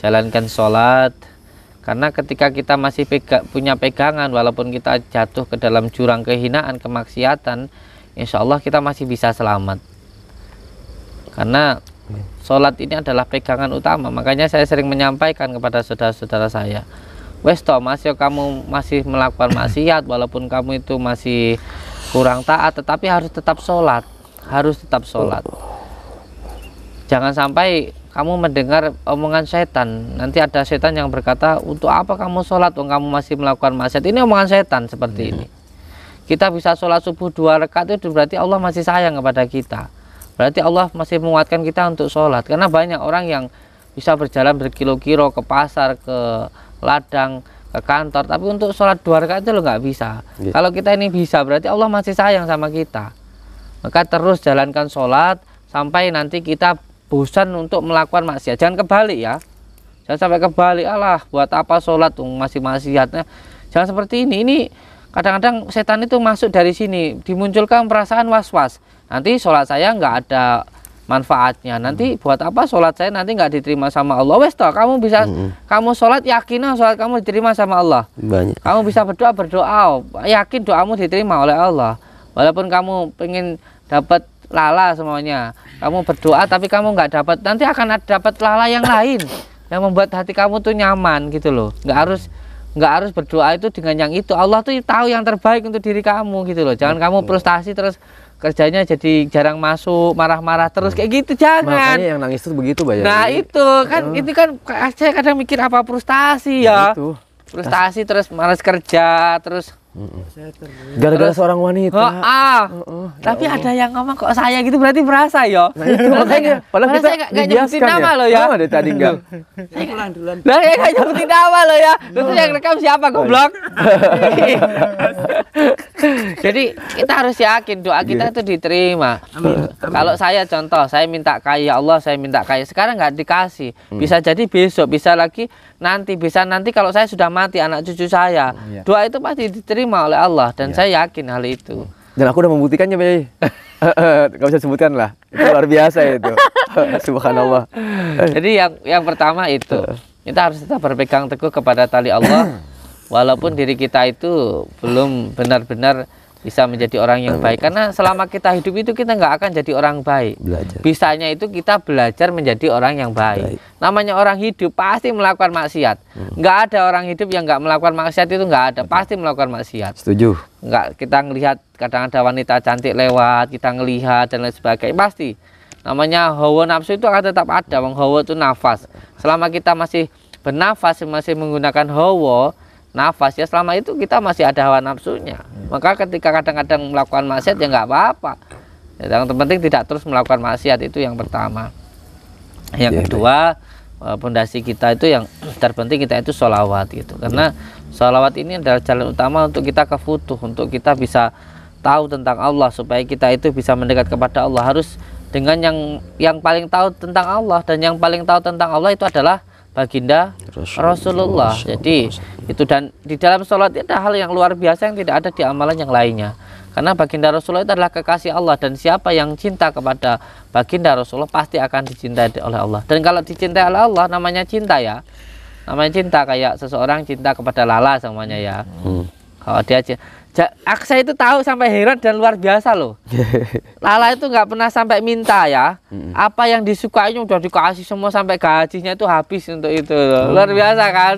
[SPEAKER 3] jalankan sholat. Karena ketika kita masih punya pegangan, walaupun kita jatuh ke dalam jurang kehinaan, kemaksiatan, insya Allah kita masih bisa selamat. Karena sholat ini adalah pegangan utama. Makanya saya sering menyampaikan kepada saudara-saudara saya, wes toh kamu masih melakukan maksiat, walaupun kamu itu masih kurang taat, tetapi harus tetap sholat. Harus tetap sholat. Jangan sampai kamu mendengar omongan setan. Nanti ada setan yang berkata, untuk apa kamu sholat, kamu masih melakukan maksiat. Ini omongan setan seperti ini. Kita bisa sholat subuh 2 rakaat itu berarti Allah masih sayang kepada kita. Berarti Allah masih menguatkan kita untuk sholat. Karena banyak orang yang bisa berjalan berkilo-kilo ke pasar, ke ladang, ke kantor, tapi untuk sholat 2 rakaat itu lo nggak bisa. Kalau kita ini bisa, berarti Allah masih sayang sama kita. Maka terus jalankan sholat sampai nanti kita bosan untuk melakukan maksiat. Jangan kebalik ya. Jangan sampai kebalik, alah buat apa sholat masih maksiatnya. Jangan seperti ini. Ini kadang-kadang setan itu masuk dari sini, dimunculkan perasaan was-was. Nanti sholat saya nggak ada manfaatnya. Nanti buat apa sholat saya nanti nggak diterima sama Allah. Wes toh kamu bisa kamu sholat, yakin sholat kamu diterima sama Allah. Banyak. Kamu bisa berdoa, yakin doamu diterima oleh Allah. Walaupun kamu pengen dapat lala semuanya, kamu berdoa tapi kamu nggak dapat, nanti akan dapat lala yang lain yang membuat hati kamu tuh nyaman gitu loh. Nggak harus berdoa itu dengan yang itu. Allah tuh tahu yang terbaik untuk diri kamu gitu loh. Jangan kamu frustasi terus kerjanya jadi jarang masuk, marah-marah terus kayak gitu, jangan.
[SPEAKER 2] Makanya yang nangis itu begitu banyak.
[SPEAKER 3] Nah itu kan itu kan saya kadang mikir apa frustasi ya. Frustasi terus malas kerja, terus
[SPEAKER 1] Saya terus.
[SPEAKER 2] Gara-gara seorang wanita.
[SPEAKER 3] Tapi ada yang ngomong kok saya gitu berarti berasa ya.
[SPEAKER 2] Nah, itu makanya. Padahal kita
[SPEAKER 3] saya nggak nyebutin nama loh ya.
[SPEAKER 2] Ada tadi enggak.
[SPEAKER 1] Pulang duluan.
[SPEAKER 3] Lah saya nggak nyebutin nama loh ya. Terus yang rekam siapa goblok? Jadi kita harus yakin doa kita itu diterima. Kalau saya contoh, saya minta kaya, Allah saya minta kaya. Sekarang nggak dikasih. Bisa jadi besok, bisa lagi nanti, bisa nanti kalau saya sudah mati anak cucu saya. Doa itu pasti diterima oleh Allah dan saya yakin hal itu.
[SPEAKER 2] Dan aku udah membuktikannya, Bay. Gak bisa sebutkan lah. Itu luar biasa itu. Subhanallah.
[SPEAKER 3] Jadi yang pertama itu kita harus tetap berpegang teguh kepada tali Allah. Walaupun diri kita itu belum benar-benar bisa menjadi orang yang baik, karena selama kita hidup itu kita nggak akan jadi orang baik. Bisanya itu kita belajar menjadi orang yang baik. Namanya orang hidup pasti melakukan maksiat. Nggak ada orang hidup yang nggak melakukan maksiat, itu nggak ada, pasti melakukan maksiat.
[SPEAKER 2] Setuju.
[SPEAKER 3] Nggak, kita ngelihat kadang ada wanita cantik lewat, kita ngelihat dan lain sebagainya, pasti. Namanya hawa nafsu itu akan tetap ada. Wong hawa itu nafas. Selama kita masih bernafas, masih menggunakan hawa nafas, ya selama itu kita masih ada hawa nafsunya. Maka ketika kadang-kadang melakukan maksiat ya nggak apa-apa. Yang terpenting tidak terus melakukan maksiat, itu yang pertama. Yang kedua, pondasi kita itu yang terpenting kita itu sholawat gitu. Karena sholawat ini adalah jalan utama untuk kita ke futuh, untuk kita bisa tahu tentang Allah, supaya kita itu bisa mendekat kepada Allah. Harus dengan yang paling tahu tentang Allah, dan yang paling tahu tentang Allah itu adalah baginda Rasulullah. Jadi itu, dan di dalam sholat itu ada hal yang luar biasa yang tidak ada di amalan yang lainnya. Karena baginda Rasulullah itu adalah kekasih Allah, dan siapa yang cinta kepada baginda Rasulullah pasti akan dicintai oleh Allah. Dan kalau dicintai oleh Allah namanya cinta ya. Namanya cinta kayak seseorang cinta kepada Lala semuanya ya. Kalau dia saya itu tahu sampai heran dan luar biasa loh. Lala itu nggak pernah sampai minta ya. Apa yang disukainya udah dikasih semua, sampai gajinya itu habis untuk itu. Luar biasa kan?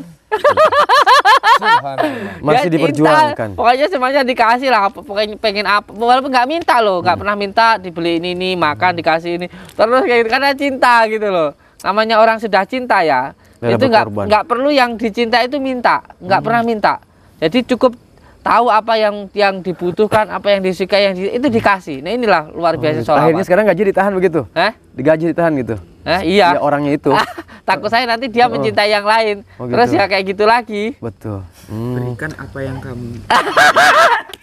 [SPEAKER 2] Masih diperjuangkan.
[SPEAKER 3] Pokoknya semuanya dikasih lah. Pokoknya pengen apa, walaupun nggak minta loh, nggak pernah minta dibeli ini makan dikasih ini. Terus kayak gitu, karena cinta gitu loh. Namanya orang sudah cinta ya. Itu nggak perlu yang dicinta itu minta, nggak pernah minta. Jadi cukup tahu apa yang dibutuhkan, apa yang disukai, itu dikasih. Nah inilah luar biasa sholawat.
[SPEAKER 2] Akhirnya sekarang gaji ditahan begitu? Digaji ditahan gitu?
[SPEAKER 3] Iya.
[SPEAKER 2] Ya, orangnya itu.
[SPEAKER 3] Takut saya nanti dia mencintai yang lain. Terus ya kayak gitu lagi.
[SPEAKER 2] Betul.
[SPEAKER 1] Berikan apa yang kamu.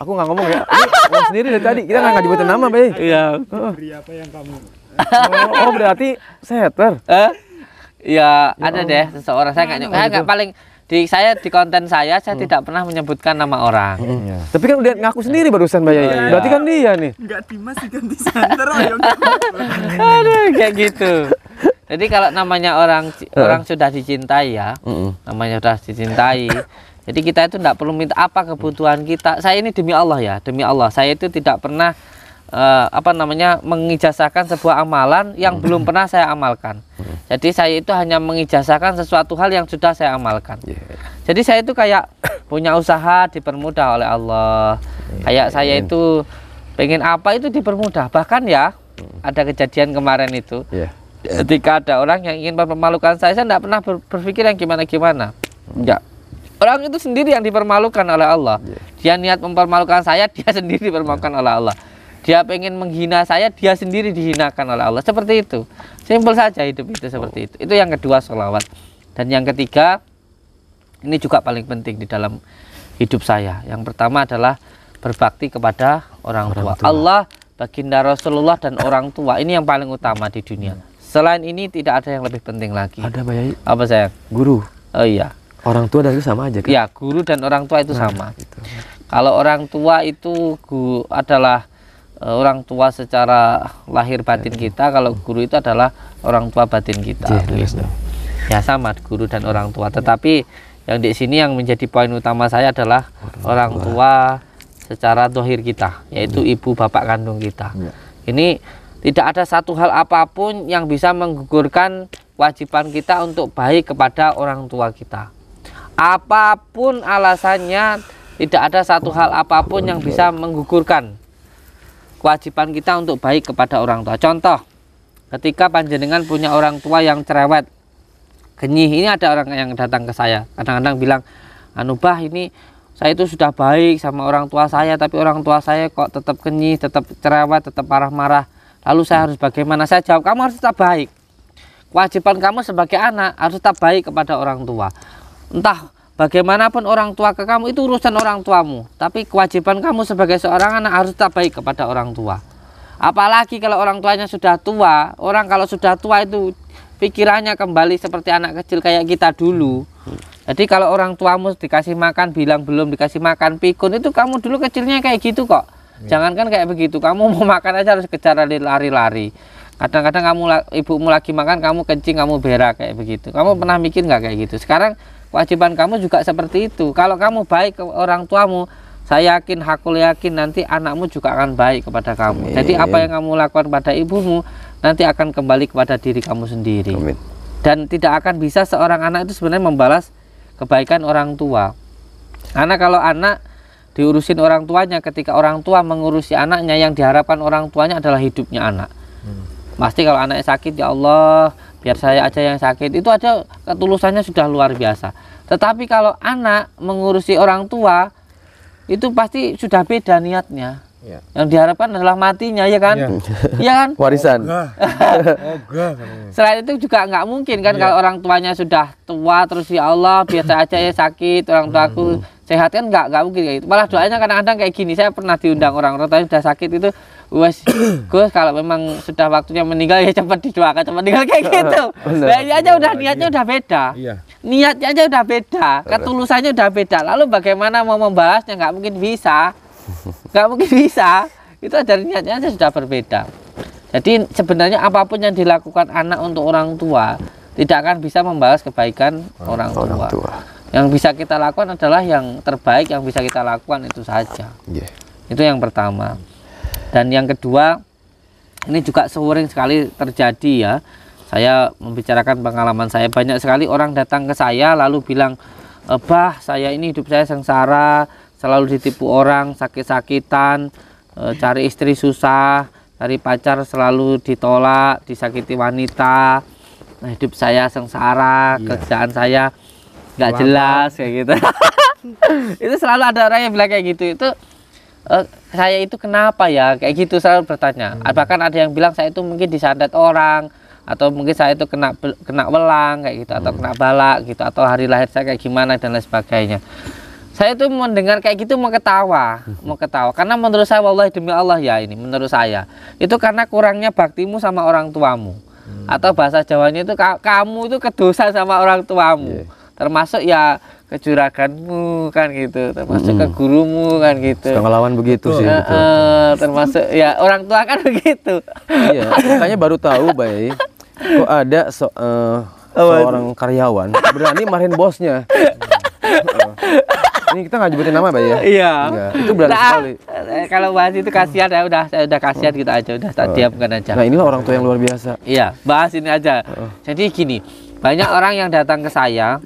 [SPEAKER 2] Aku nggak ngomong ya. Ini ngomong sendiri dari tadi. Kita nggak nyebutin nama, Bay.
[SPEAKER 3] Iya.
[SPEAKER 1] Beri apa yang kamu.
[SPEAKER 2] Oh berarti setter.
[SPEAKER 3] Ya ada deh seseorang, saya nggak paling. Saya di konten saya tidak pernah menyebutkan nama orang.
[SPEAKER 2] Tapi kan udah ngaku sendiri barusan, Bay. Berarti kan dia nih.
[SPEAKER 1] Enggak, Dimas diganti Santer.
[SPEAKER 3] Aduh, kayak gitu. Jadi kalau namanya orang sudah dicintai ya, namanya sudah dicintai. Jadi kita itu tidak perlu minta apa kebutuhan kita. Saya ini demi Allah ya, demi Allah. Saya itu tidak pernah mengijazahkan sebuah amalan yang belum pernah saya amalkan. Jadi saya itu hanya mengijazahkan sesuatu hal yang sudah saya amalkan. Jadi saya itu kayak punya usaha dipermudah oleh Allah. Kayak saya itu pengen apa itu dipermudah. Bahkan ya ada kejadian kemarin itu. Ketika ada orang yang ingin mempermalukan saya tidak pernah berpikir yang gimana-gimana. Enggak. Orang itu sendiri yang dipermalukan oleh Allah. Dia niat mempermalukan saya, dia sendiri dipermalukan oleh Allah. Dia pengen menghina saya, dia sendiri dihinakan oleh Allah. Seperti itu. Simpel saja hidup itu seperti itu. Itu yang kedua, sholawat. Dan yang ketiga, ini juga paling penting di dalam hidup saya. Yang pertama adalah berbakti kepada orang tua. Allah, baginda Rasulullah, dan orang tua. Ini yang paling utama di dunia. Selain ini tidak ada yang lebih penting lagi.
[SPEAKER 2] Ada, Bay.
[SPEAKER 3] Apa sayang?
[SPEAKER 2] Guru.
[SPEAKER 3] Oh iya.
[SPEAKER 2] Orang tua dan itu sama aja kan?
[SPEAKER 3] Ya, guru dan orang tua itu sama. Gitu. Kalau orang tua itu adalah orang tua secara lahir batin kita, kalau guru itu adalah orang tua batin kita. Ya sama, guru dan orang tua. Tetapi yang di sini yang menjadi poin utama saya adalah orang tua secara dohir kita, yaitu ibu bapak kandung kita. Ini tidak ada satu hal apapun yang bisa menggugurkan kewajiban kita untuk baik kepada orang tua kita. Apapun alasannya, tidak ada satu hal apapun yang bisa menggugurkan kewajiban kita untuk baik kepada orang tua. Contoh, ketika panjenengan punya orang tua yang cerewet, genyih, ini ada orang yang datang ke saya, kadang-kadang bilang, anu bah ini saya itu sudah baik sama orang tua saya, tapi orang tua saya kok tetap kenyis, tetap cerewet, tetap marah-marah. Lalu saya harus bagaimana? Saya jawab, kamu harus tetap baik. Kewajiban kamu sebagai anak harus tetap baik kepada orang tua. Entah bagaimanapun orang tua ke kamu, itu urusan orang tuamu. Tapi kewajiban kamu sebagai seorang anak harus tetap baik kepada orang tua. Apalagi kalau orang tuanya sudah tua. Orang kalau sudah tua itu pikirannya kembali seperti anak kecil kayak kita dulu. Jadi kalau orang tuamu dikasih makan bilang belum dikasih makan, pikun, itu kamu dulu kecilnya kayak gitu kok. Jangankan kayak begitu, kamu mau makan aja harus kejar lari-lari. Kadang-kadang ibumu lagi makan, kamu kencing, kamu berak kayak begitu. Kamu pernah mikir nggak kayak gitu? Sekarang kewajiban kamu juga seperti itu. Kalau kamu baik ke orang tuamu, saya yakin, hakul yakin nanti anakmu juga akan baik kepada kamu. Jadi apa yang kamu lakukan pada ibumu nanti akan kembali kepada diri kamu sendiri.
[SPEAKER 2] Amin.
[SPEAKER 3] Dan tidak akan bisa seorang anak itu sebenarnya membalas kebaikan orang tua. Karena kalau anak diurusin orang tuanya, ketika orang tua mengurusi anaknya, yang diharapkan orang tuanya adalah hidupnya anak. Pasti kalau anaknya sakit, ya Allah biar saya aja yang sakit, itu aja ketulusannya sudah luar biasa. Tetapi kalau anak mengurusi orang tua, itu pasti sudah beda niatnya. Yang diharapkan adalah matinya, ya kan? Iya kan?
[SPEAKER 2] Warisan.
[SPEAKER 3] Selain itu juga nggak mungkin kan kalau orang tuanya sudah tua terus ya Allah biasa aja ya sakit, orang tuaku sehat, kan nggak mungkin kayak gitu. Malah doanya kadang-kadang kayak gini. Saya pernah diundang orang tuanya sudah sakit itu, wes Gus kalau memang sudah waktunya meninggal ya cepat didoakan cepat meninggal kayak gitu. Kayaknya aja udah niatnya udah beda. Niatnya aja udah beda, ketulusannya udah beda. Lalu bagaimana mau membalasnya? Nggak mungkin bisa. Nggak mungkin bisa. Itu dari niatnya aja sudah berbeda. Jadi sebenarnya apapun yang dilakukan anak untuk orang tua tidak akan bisa membalas kebaikan orang tua. Yang bisa kita lakukan adalah yang terbaik yang bisa kita lakukan itu saja. Itu yang pertama. Dan yang kedua, ini juga sering sekali terjadi ya. Saya membicarakan pengalaman saya, banyak sekali orang datang ke saya lalu bilang, "Bah, saya ini hidup saya sengsara, selalu ditipu orang, sakit-sakitan, cari istri susah, cari pacar selalu ditolak, disakiti wanita. Nah, hidup saya sengsara, kerjaan saya nggak jelas kayak gitu." Itu selalu ada orang yang bilang kayak gitu. Itu saya itu kenapa ya kayak gitu, selalu bertanya. Bahkan ada yang bilang saya itu mungkin disandat orang, atau mungkin saya itu kena welang kayak gitu, atau kena balak gitu, atau hari lahir saya kayak gimana dan lain sebagainya. Saya tuh mendengar kayak gitu mau ketawa, karena menurut saya, wallahi demi Allah ya, ini menurut saya itu karena kurangnya baktimu sama orang tuamu. Atau bahasa Jawanya itu kamu itu kedosa sama orang tuamu, termasuk ya kejuraganmu kan gitu, termasuk ke gurumu kan gitu.
[SPEAKER 2] Suka ngelawan begitu sih.
[SPEAKER 3] Termasuk ya orang tua kan begitu.
[SPEAKER 2] Iya, makanya baru tahu, Bay, kok ada seorang karyawan berani marahin bosnya. Ini kita nggak nyebutin nama, Bay ya?
[SPEAKER 3] Iya.
[SPEAKER 2] Itu berani sekali.
[SPEAKER 3] Kalau bahas itu kasihan ya, saya udah kasihan gitu aja, udah tak diamkan aja.
[SPEAKER 2] Nah, inilah orang tua yang luar biasa.
[SPEAKER 3] Iya, bahas ini aja. Jadi gini, banyak orang yang datang ke saya,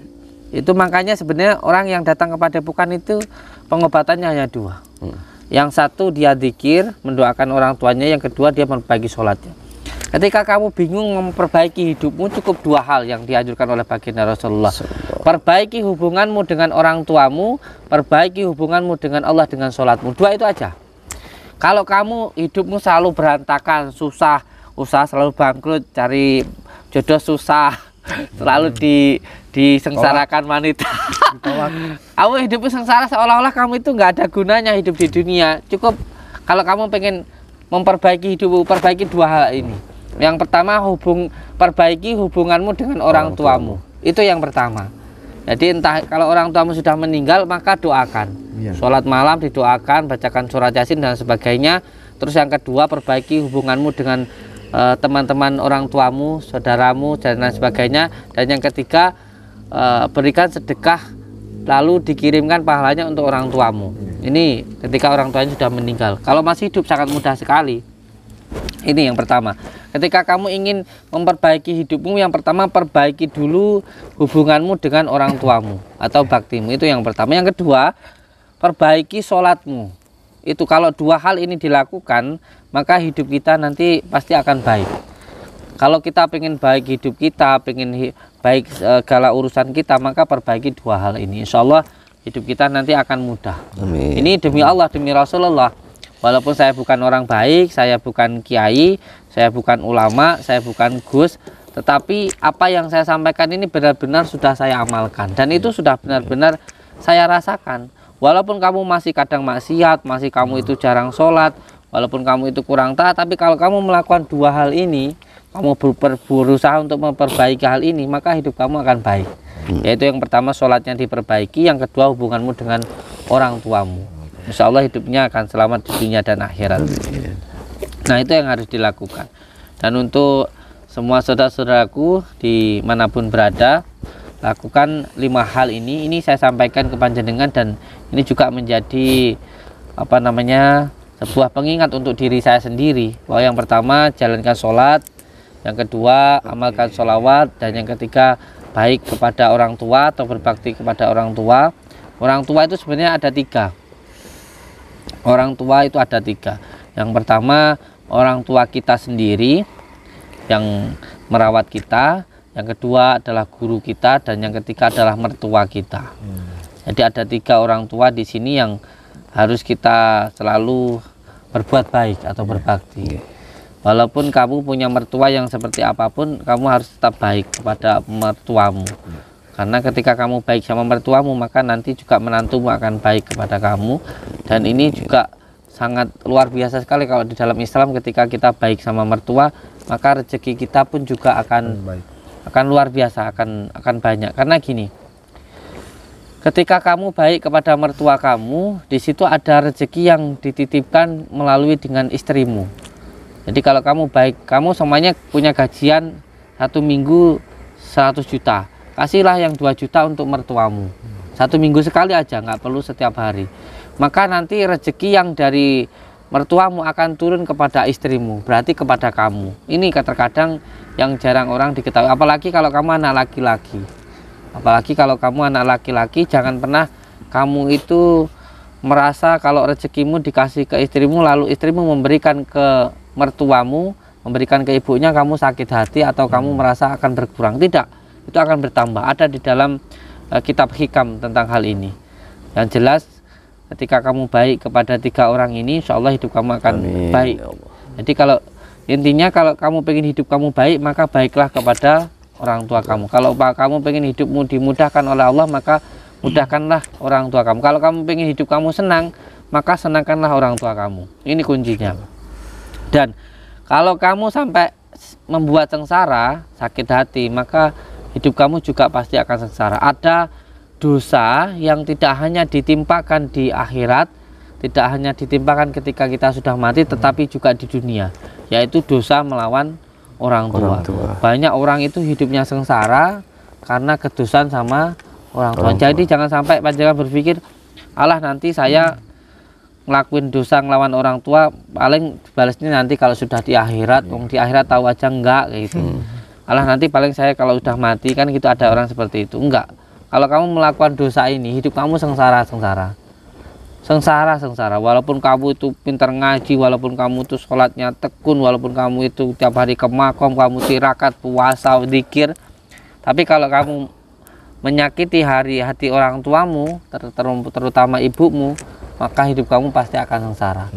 [SPEAKER 3] itu makanya sebenarnya orang yang datang kepada Padepokan itu pengobatannya hanya dua. Yang satu dia zikir, mendoakan orang tuanya, yang kedua dia memperbaiki sholatnya. Ketika kamu bingung memperbaiki hidupmu, cukup dua hal yang dianjurkan oleh baginda Rasulullah. Perbaiki hubunganmu dengan orang tuamu, perbaiki hubunganmu dengan Allah dengan sholatmu. Dua itu aja. Kalau kamu hidupmu selalu berantakan, susah, usaha selalu bangkrut, cari jodoh susah, selalu disengsarakan wanita. Kamu hidupmu sengsara, seolah-olah kamu itu nggak ada gunanya hidup di dunia. Cukup kalau kamu pengen memperbaiki hidupmu, perbaiki dua hal ini. Yang pertama, perbaiki hubunganmu dengan orang tuamu. Itu yang pertama. Jadi entah kalau orang tuamu sudah meninggal, maka doakan. Sholat malam didoakan, bacakan surat Yasin dan sebagainya. Terus yang kedua, perbaiki hubunganmu dengan teman-teman orang tuamu, saudaramu dan lain sebagainya. Dan yang ketiga, berikan sedekah lalu dikirimkan pahalanya untuk orang tuamu. Ini ketika orang tuanya sudah meninggal. Kalau masih hidup sangat mudah sekali. Ini yang pertama. Ketika kamu ingin memperbaiki hidupmu, yang pertama perbaiki dulu hubunganmu dengan orang tuamu atau baktimu. Itu yang pertama. Yang kedua, perbaiki sholatmu. Itu kalau dua hal ini dilakukan, maka hidup kita nanti pasti akan baik. Kalau kita pengen baik hidup kita, pengen baik segala urusan kita, maka perbaiki dua hal ini. Insya Allah hidup kita nanti akan mudah.
[SPEAKER 2] Amin.
[SPEAKER 3] Ini demi Allah, demi Rasulullah. Walaupun saya bukan orang baik, saya bukan kiai, saya bukan ulama, saya bukan gus, tetapi apa yang saya sampaikan ini benar-benar sudah saya amalkan, dan itu sudah benar-benar saya rasakan. Walaupun kamu masih kadang maksiat, masih kamu itu jarang sholat, walaupun kamu itu kurang taat, tapi kalau kamu melakukan dua hal ini, kamu berusaha untuk memperbaiki hal ini, maka hidup kamu akan baik. Yaitu yang pertama sholatnya diperbaiki, yang kedua hubunganmu dengan orang tuamu. Insya Allah hidupnya akan selamat di dunia dan akhirat. Nah, itu yang harus dilakukan. Dan untuk semua saudara-saudaraku dimanapun berada, lakukan 5 hal ini. Ini saya sampaikan ke panjenengan, dan ini juga menjadi sebuah pengingat untuk diri saya sendiri. Bahwa yang pertama, jalankan sholat, yang kedua, amalkan sholawat, dan yang ketiga, baik kepada orang tua atau berbakti kepada orang tua. Orang tua itu sebenarnya ada 3. Orang tua itu ada 3. Yang pertama, orang tua kita sendiri yang merawat kita, yang kedua adalah guru kita, dan yang ketiga adalah mertua kita. Jadi ada 3 orang tua di sini yang harus kita selalu berbuat baik atau berbakti. Walaupun kamu punya mertua yang seperti apapun, kamu harus tetap baik kepada mertuamu. Karena ketika kamu baik sama mertuamu, maka nanti juga menantumu akan baik kepada kamu. Dan ini juga sangat luar biasa sekali kalau di dalam Islam, ketika kita baik sama mertua, maka rezeki kita pun juga akan luar biasa, akan banyak. Karena gini, ketika kamu baik kepada mertua kamu, di situ ada rezeki yang dititipkan melalui dengan istrimu. Jadi kalau kamu baik, kamu semuanya punya gajian 1 minggu 100 juta, kasihlah yang 2 juta untuk mertuamu. 1 minggu sekali aja, nggak perlu setiap hari. Maka nanti rezeki yang dari mertuamu akan turun kepada istrimu, berarti kepada kamu. Ini terkadang yang jarang orang diketahui, apalagi kalau kamu anak laki-laki. Apalagi kalau kamu anak laki-laki, jangan pernah kamu itu merasa kalau rezekimu dikasih ke istrimu, lalu istrimu memberikan ke mertuamu, memberikan ke ibunya, kamu sakit hati atau kamu merasa akan berkurang. Tidak, itu akan bertambah. Ada di dalam kitab hikam tentang hal ini. Yang jelas, ketika kamu baik kepada 3 orang ini, insya Allah hidup kamu akan baik. Jadi kalau intinya, kalau kamu pengen hidup kamu baik, maka baiklah kepada orang tua kamu. Kalau kamu pengen hidupmu dimudahkan oleh Allah, maka mudahkanlah orang tua kamu. Kalau kamu pengen hidup kamu senang, maka senangkanlah orang tua kamu. Ini kuncinya. Dan kalau kamu sampai membuat sengsara, sakit hati, maka hidup kamu juga pasti akan sengsara. Ada dosa yang tidak hanya ditimpakan di akhirat, tidak hanya ditimpakan ketika kita sudah mati, tetapi juga di dunia, yaitu dosa melawan orang tua. Banyak orang itu hidupnya sengsara karena kedosaan sama orang tua. Jadi jangan sampai panjenengan berpikir, alah nanti saya ngelakuin dosa ngelawan orang tua, paling balasnya nanti kalau sudah di akhirat. Di akhirat tahu aja, enggak kayak gitu. Alah nanti paling saya kalau sudah mati, kan gitu, ada orang seperti itu. Enggak. Kalau kamu melakukan dosa ini, hidup kamu sengsara. Walaupun kamu itu pintar ngaji, walaupun kamu itu sholatnya tekun, walaupun kamu itu tiap hari ke makom, kamu tirakat, puasa, zikir, tapi kalau kamu menyakiti hati orang tuamu, terutama ibumu, maka hidup kamu pasti akan sengsara.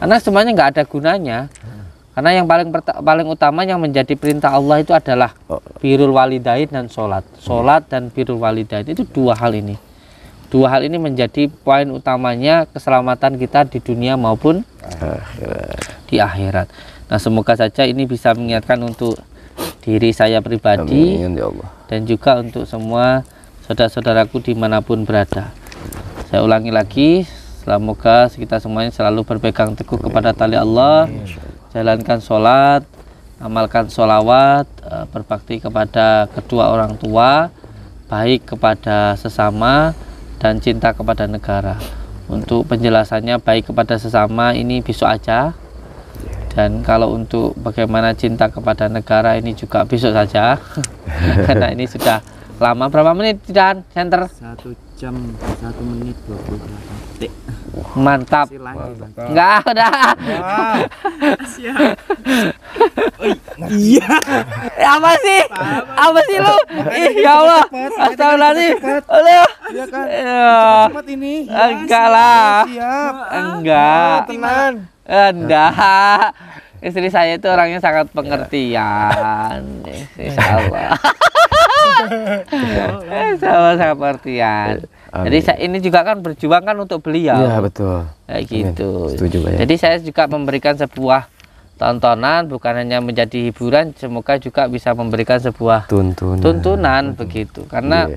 [SPEAKER 3] Karena semuanya nggak ada gunanya. Karena yang paling utama yang menjadi perintah Allah itu adalah birrul walidain dan sholat. Sholat dan birrul walidain itu 2 hal ini. 2 hal ini menjadi poin utamanya keselamatan kita di dunia maupun di akhirat. Nah, semoga saja ini bisa mengingatkan untuk diri saya pribadi. Amin, ya Allah. Dan juga untuk semua saudara-saudaraku dimanapun berada. Saya ulangi lagi, semoga kita semuanya selalu berpegang teguh kepada tali Allah. Jalankan sholat, amalkan sholawat, berbakti kepada kedua orang tua, baik kepada sesama, dan cinta kepada negara. Untuk penjelasannya baik kepada sesama ini besok aja, dan kalau untuk bagaimana cinta kepada negara ini juga besok saja. Karena ini sudah lama. Berapa menit dan center?
[SPEAKER 1] 1 jam 1 menit 28 detik.
[SPEAKER 3] Mantap.
[SPEAKER 1] Masih lagi, Bang.
[SPEAKER 3] Enggak, udah.
[SPEAKER 1] Siap. Iya.
[SPEAKER 3] Apa sih? Apa sih lu? Ih, ya Allah. Astagfirullahaladzim. Allah.
[SPEAKER 1] Iya kan?
[SPEAKER 3] Ya.
[SPEAKER 1] Cepat ini.
[SPEAKER 3] Enggak lah.
[SPEAKER 1] Siap.
[SPEAKER 3] Enggak.
[SPEAKER 1] Teman.
[SPEAKER 3] Enggak. Istri saya itu orangnya sangat pengertian. Insya Allah. Insya Allah sangat pengertian. Jadi ini juga kan berjuang kan untuk beliau.
[SPEAKER 2] Iya betul.
[SPEAKER 3] Kayak gitu.
[SPEAKER 2] Setuju Pak ya.
[SPEAKER 3] Jadi saya juga memberikan sebuah tontonan, bukan hanya menjadi hiburan, semoga juga bisa memberikan sebuah tuntunan begitu. Karena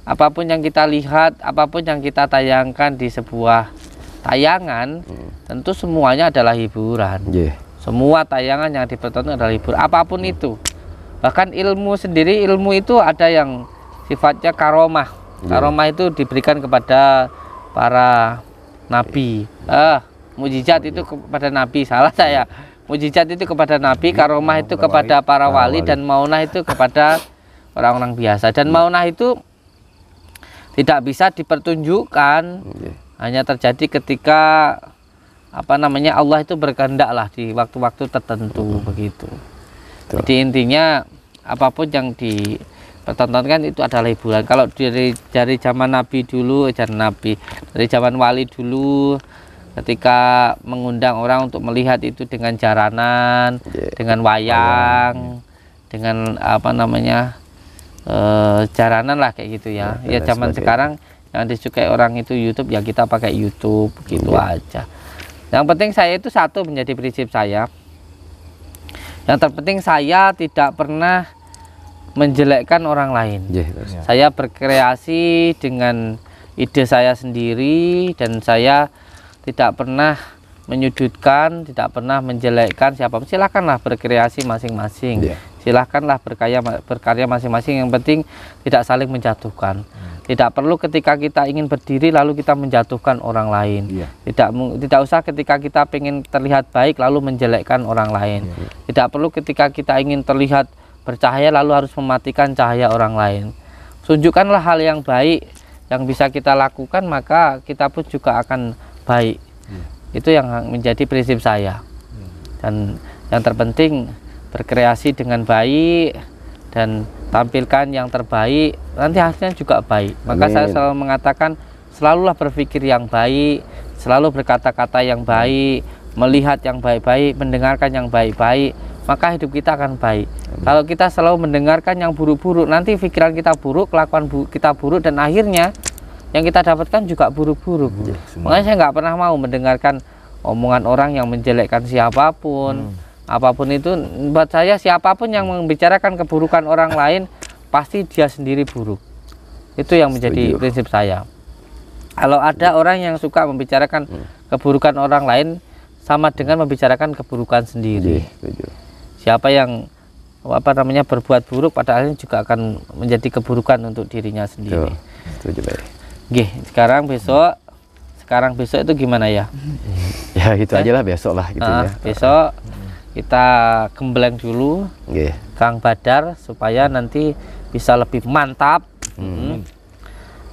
[SPEAKER 3] apapun yang kita lihat, apapun yang kita tayangkan di sebuah tayangan, tentu semuanya adalah hiburan. Semua tayangan yang dipertonton adalah hiburan, apapun itu. Bahkan ilmu sendiri, ilmu itu ada yang sifatnya karomah. Karomah itu diberikan kepada para nabi. Mujizat itu kepada nabi, salah saya. Mujizat itu kepada nabi, karomah itu kepada para wali, dan maunah itu kepada orang-orang biasa. Dan maunah itu tidak bisa dipertunjukkan, hanya terjadi ketika Allah itu berkehendak lah di waktu-waktu tertentu begitu. Jadi intinya apapun yang dipertontonkan itu adalah hiburan. Kalau dari zaman Nabi dulu, dari zaman wali dulu, ketika mengundang orang untuk melihat itu dengan jaranan, dengan wayang, dengan jaranan lah kayak gitu ya. Ya zaman sekarang yang disukai orang itu YouTube, ya kita pakai YouTube gitu aja. Yang penting saya itu satu menjadi prinsip saya. Yang terpenting saya tidak pernah menjelekkan orang lain. Saya berkreasi dengan ide saya sendiri, dan saya tidak pernah menyudutkan, tidak pernah menjelekkan siapapun. Silahkanlah berkreasi masing-masing. Silahkanlah berkarya masing-masing. Yang penting tidak saling menjatuhkan. Tidak perlu ketika kita ingin berdiri lalu kita menjatuhkan orang lain. Tidak usah ketika kita ingin terlihat baik lalu menjelekkan orang lain. Tidak perlu ketika kita ingin terlihat bercahaya lalu harus mematikan cahaya orang lain. Tunjukkanlah hal yang baik yang bisa kita lakukan, maka kita pun juga akan baik. Itu yang menjadi prinsip saya. Dan yang terpenting berkreasi dengan baik dan tampilkan yang terbaik, nanti hasilnya juga baik. Maka saya selalu mengatakan, selalulah berpikir yang baik, selalu berkata-kata yang baik, melihat yang baik-baik, mendengarkan yang baik-baik, maka hidup kita akan baik. Kalau kita selalu mendengarkan yang buruk-buruk, nanti pikiran kita buruk, kelakuan kita buruk, dan akhirnya yang kita dapatkan juga buruk-buruk. Makanya saya nggak pernah mau mendengarkan omongan orang yang menjelekkan siapapun. Apapun itu, buat saya siapapun yang membicarakan keburukan orang lain pasti dia sendiri buruk. Itu yang menjadi prinsip saya. Kalau ada orang yang suka membicarakan keburukan orang lain, sama dengan membicarakan keburukan sendiri. Siapa yang berbuat buruk pada akhirnya juga akan menjadi keburukan untuk dirinya sendiri. Sekarang besok itu gimana ya?
[SPEAKER 2] Ya gitu aja lah, besok lah gitu ya.
[SPEAKER 3] Besok kita gembleng dulu Kang Badar supaya nanti bisa lebih mantap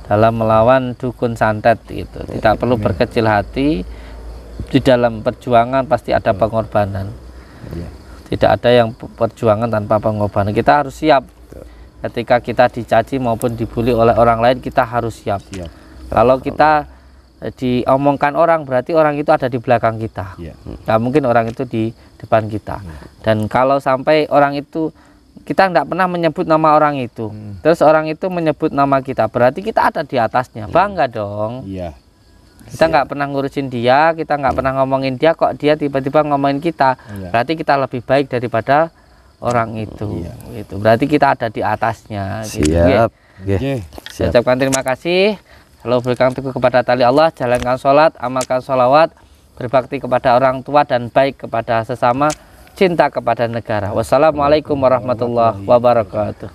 [SPEAKER 3] dalam melawan dukun santet gitu. Tidak perlu berkecil hati. Di dalam perjuangan pasti ada pengorbanan. Tidak ada yang perjuangan tanpa pengorbanan. Kita harus siap. Ketika kita dicaci maupun dibully oleh orang lain, kita harus siap. Kalau kita diomongkan orang, berarti orang itu ada di belakang kita. Nggak mungkin orang itu di depan kita. Dan kalau sampai orang itu, kita nggak pernah menyebut nama orang itu, terus orang itu menyebut nama kita, berarti kita ada di atasnya. Bangga dong. Kita nggak pernah ngurusin dia, kita nggak pernah ngomongin dia, kok dia tiba-tiba ngomongin kita, berarti kita lebih baik daripada orang itu. Gitu. Berarti kita ada di atasnya. Siap. Saya ucapkan terima kasih. Selalu berikan teguh kepada tali Allah, jalankan sholat, amalkan sholawat, berbakti kepada orang tua, dan baik kepada sesama, cinta kepada negara. Wassalamualaikum warahmatullahi wabarakatuh.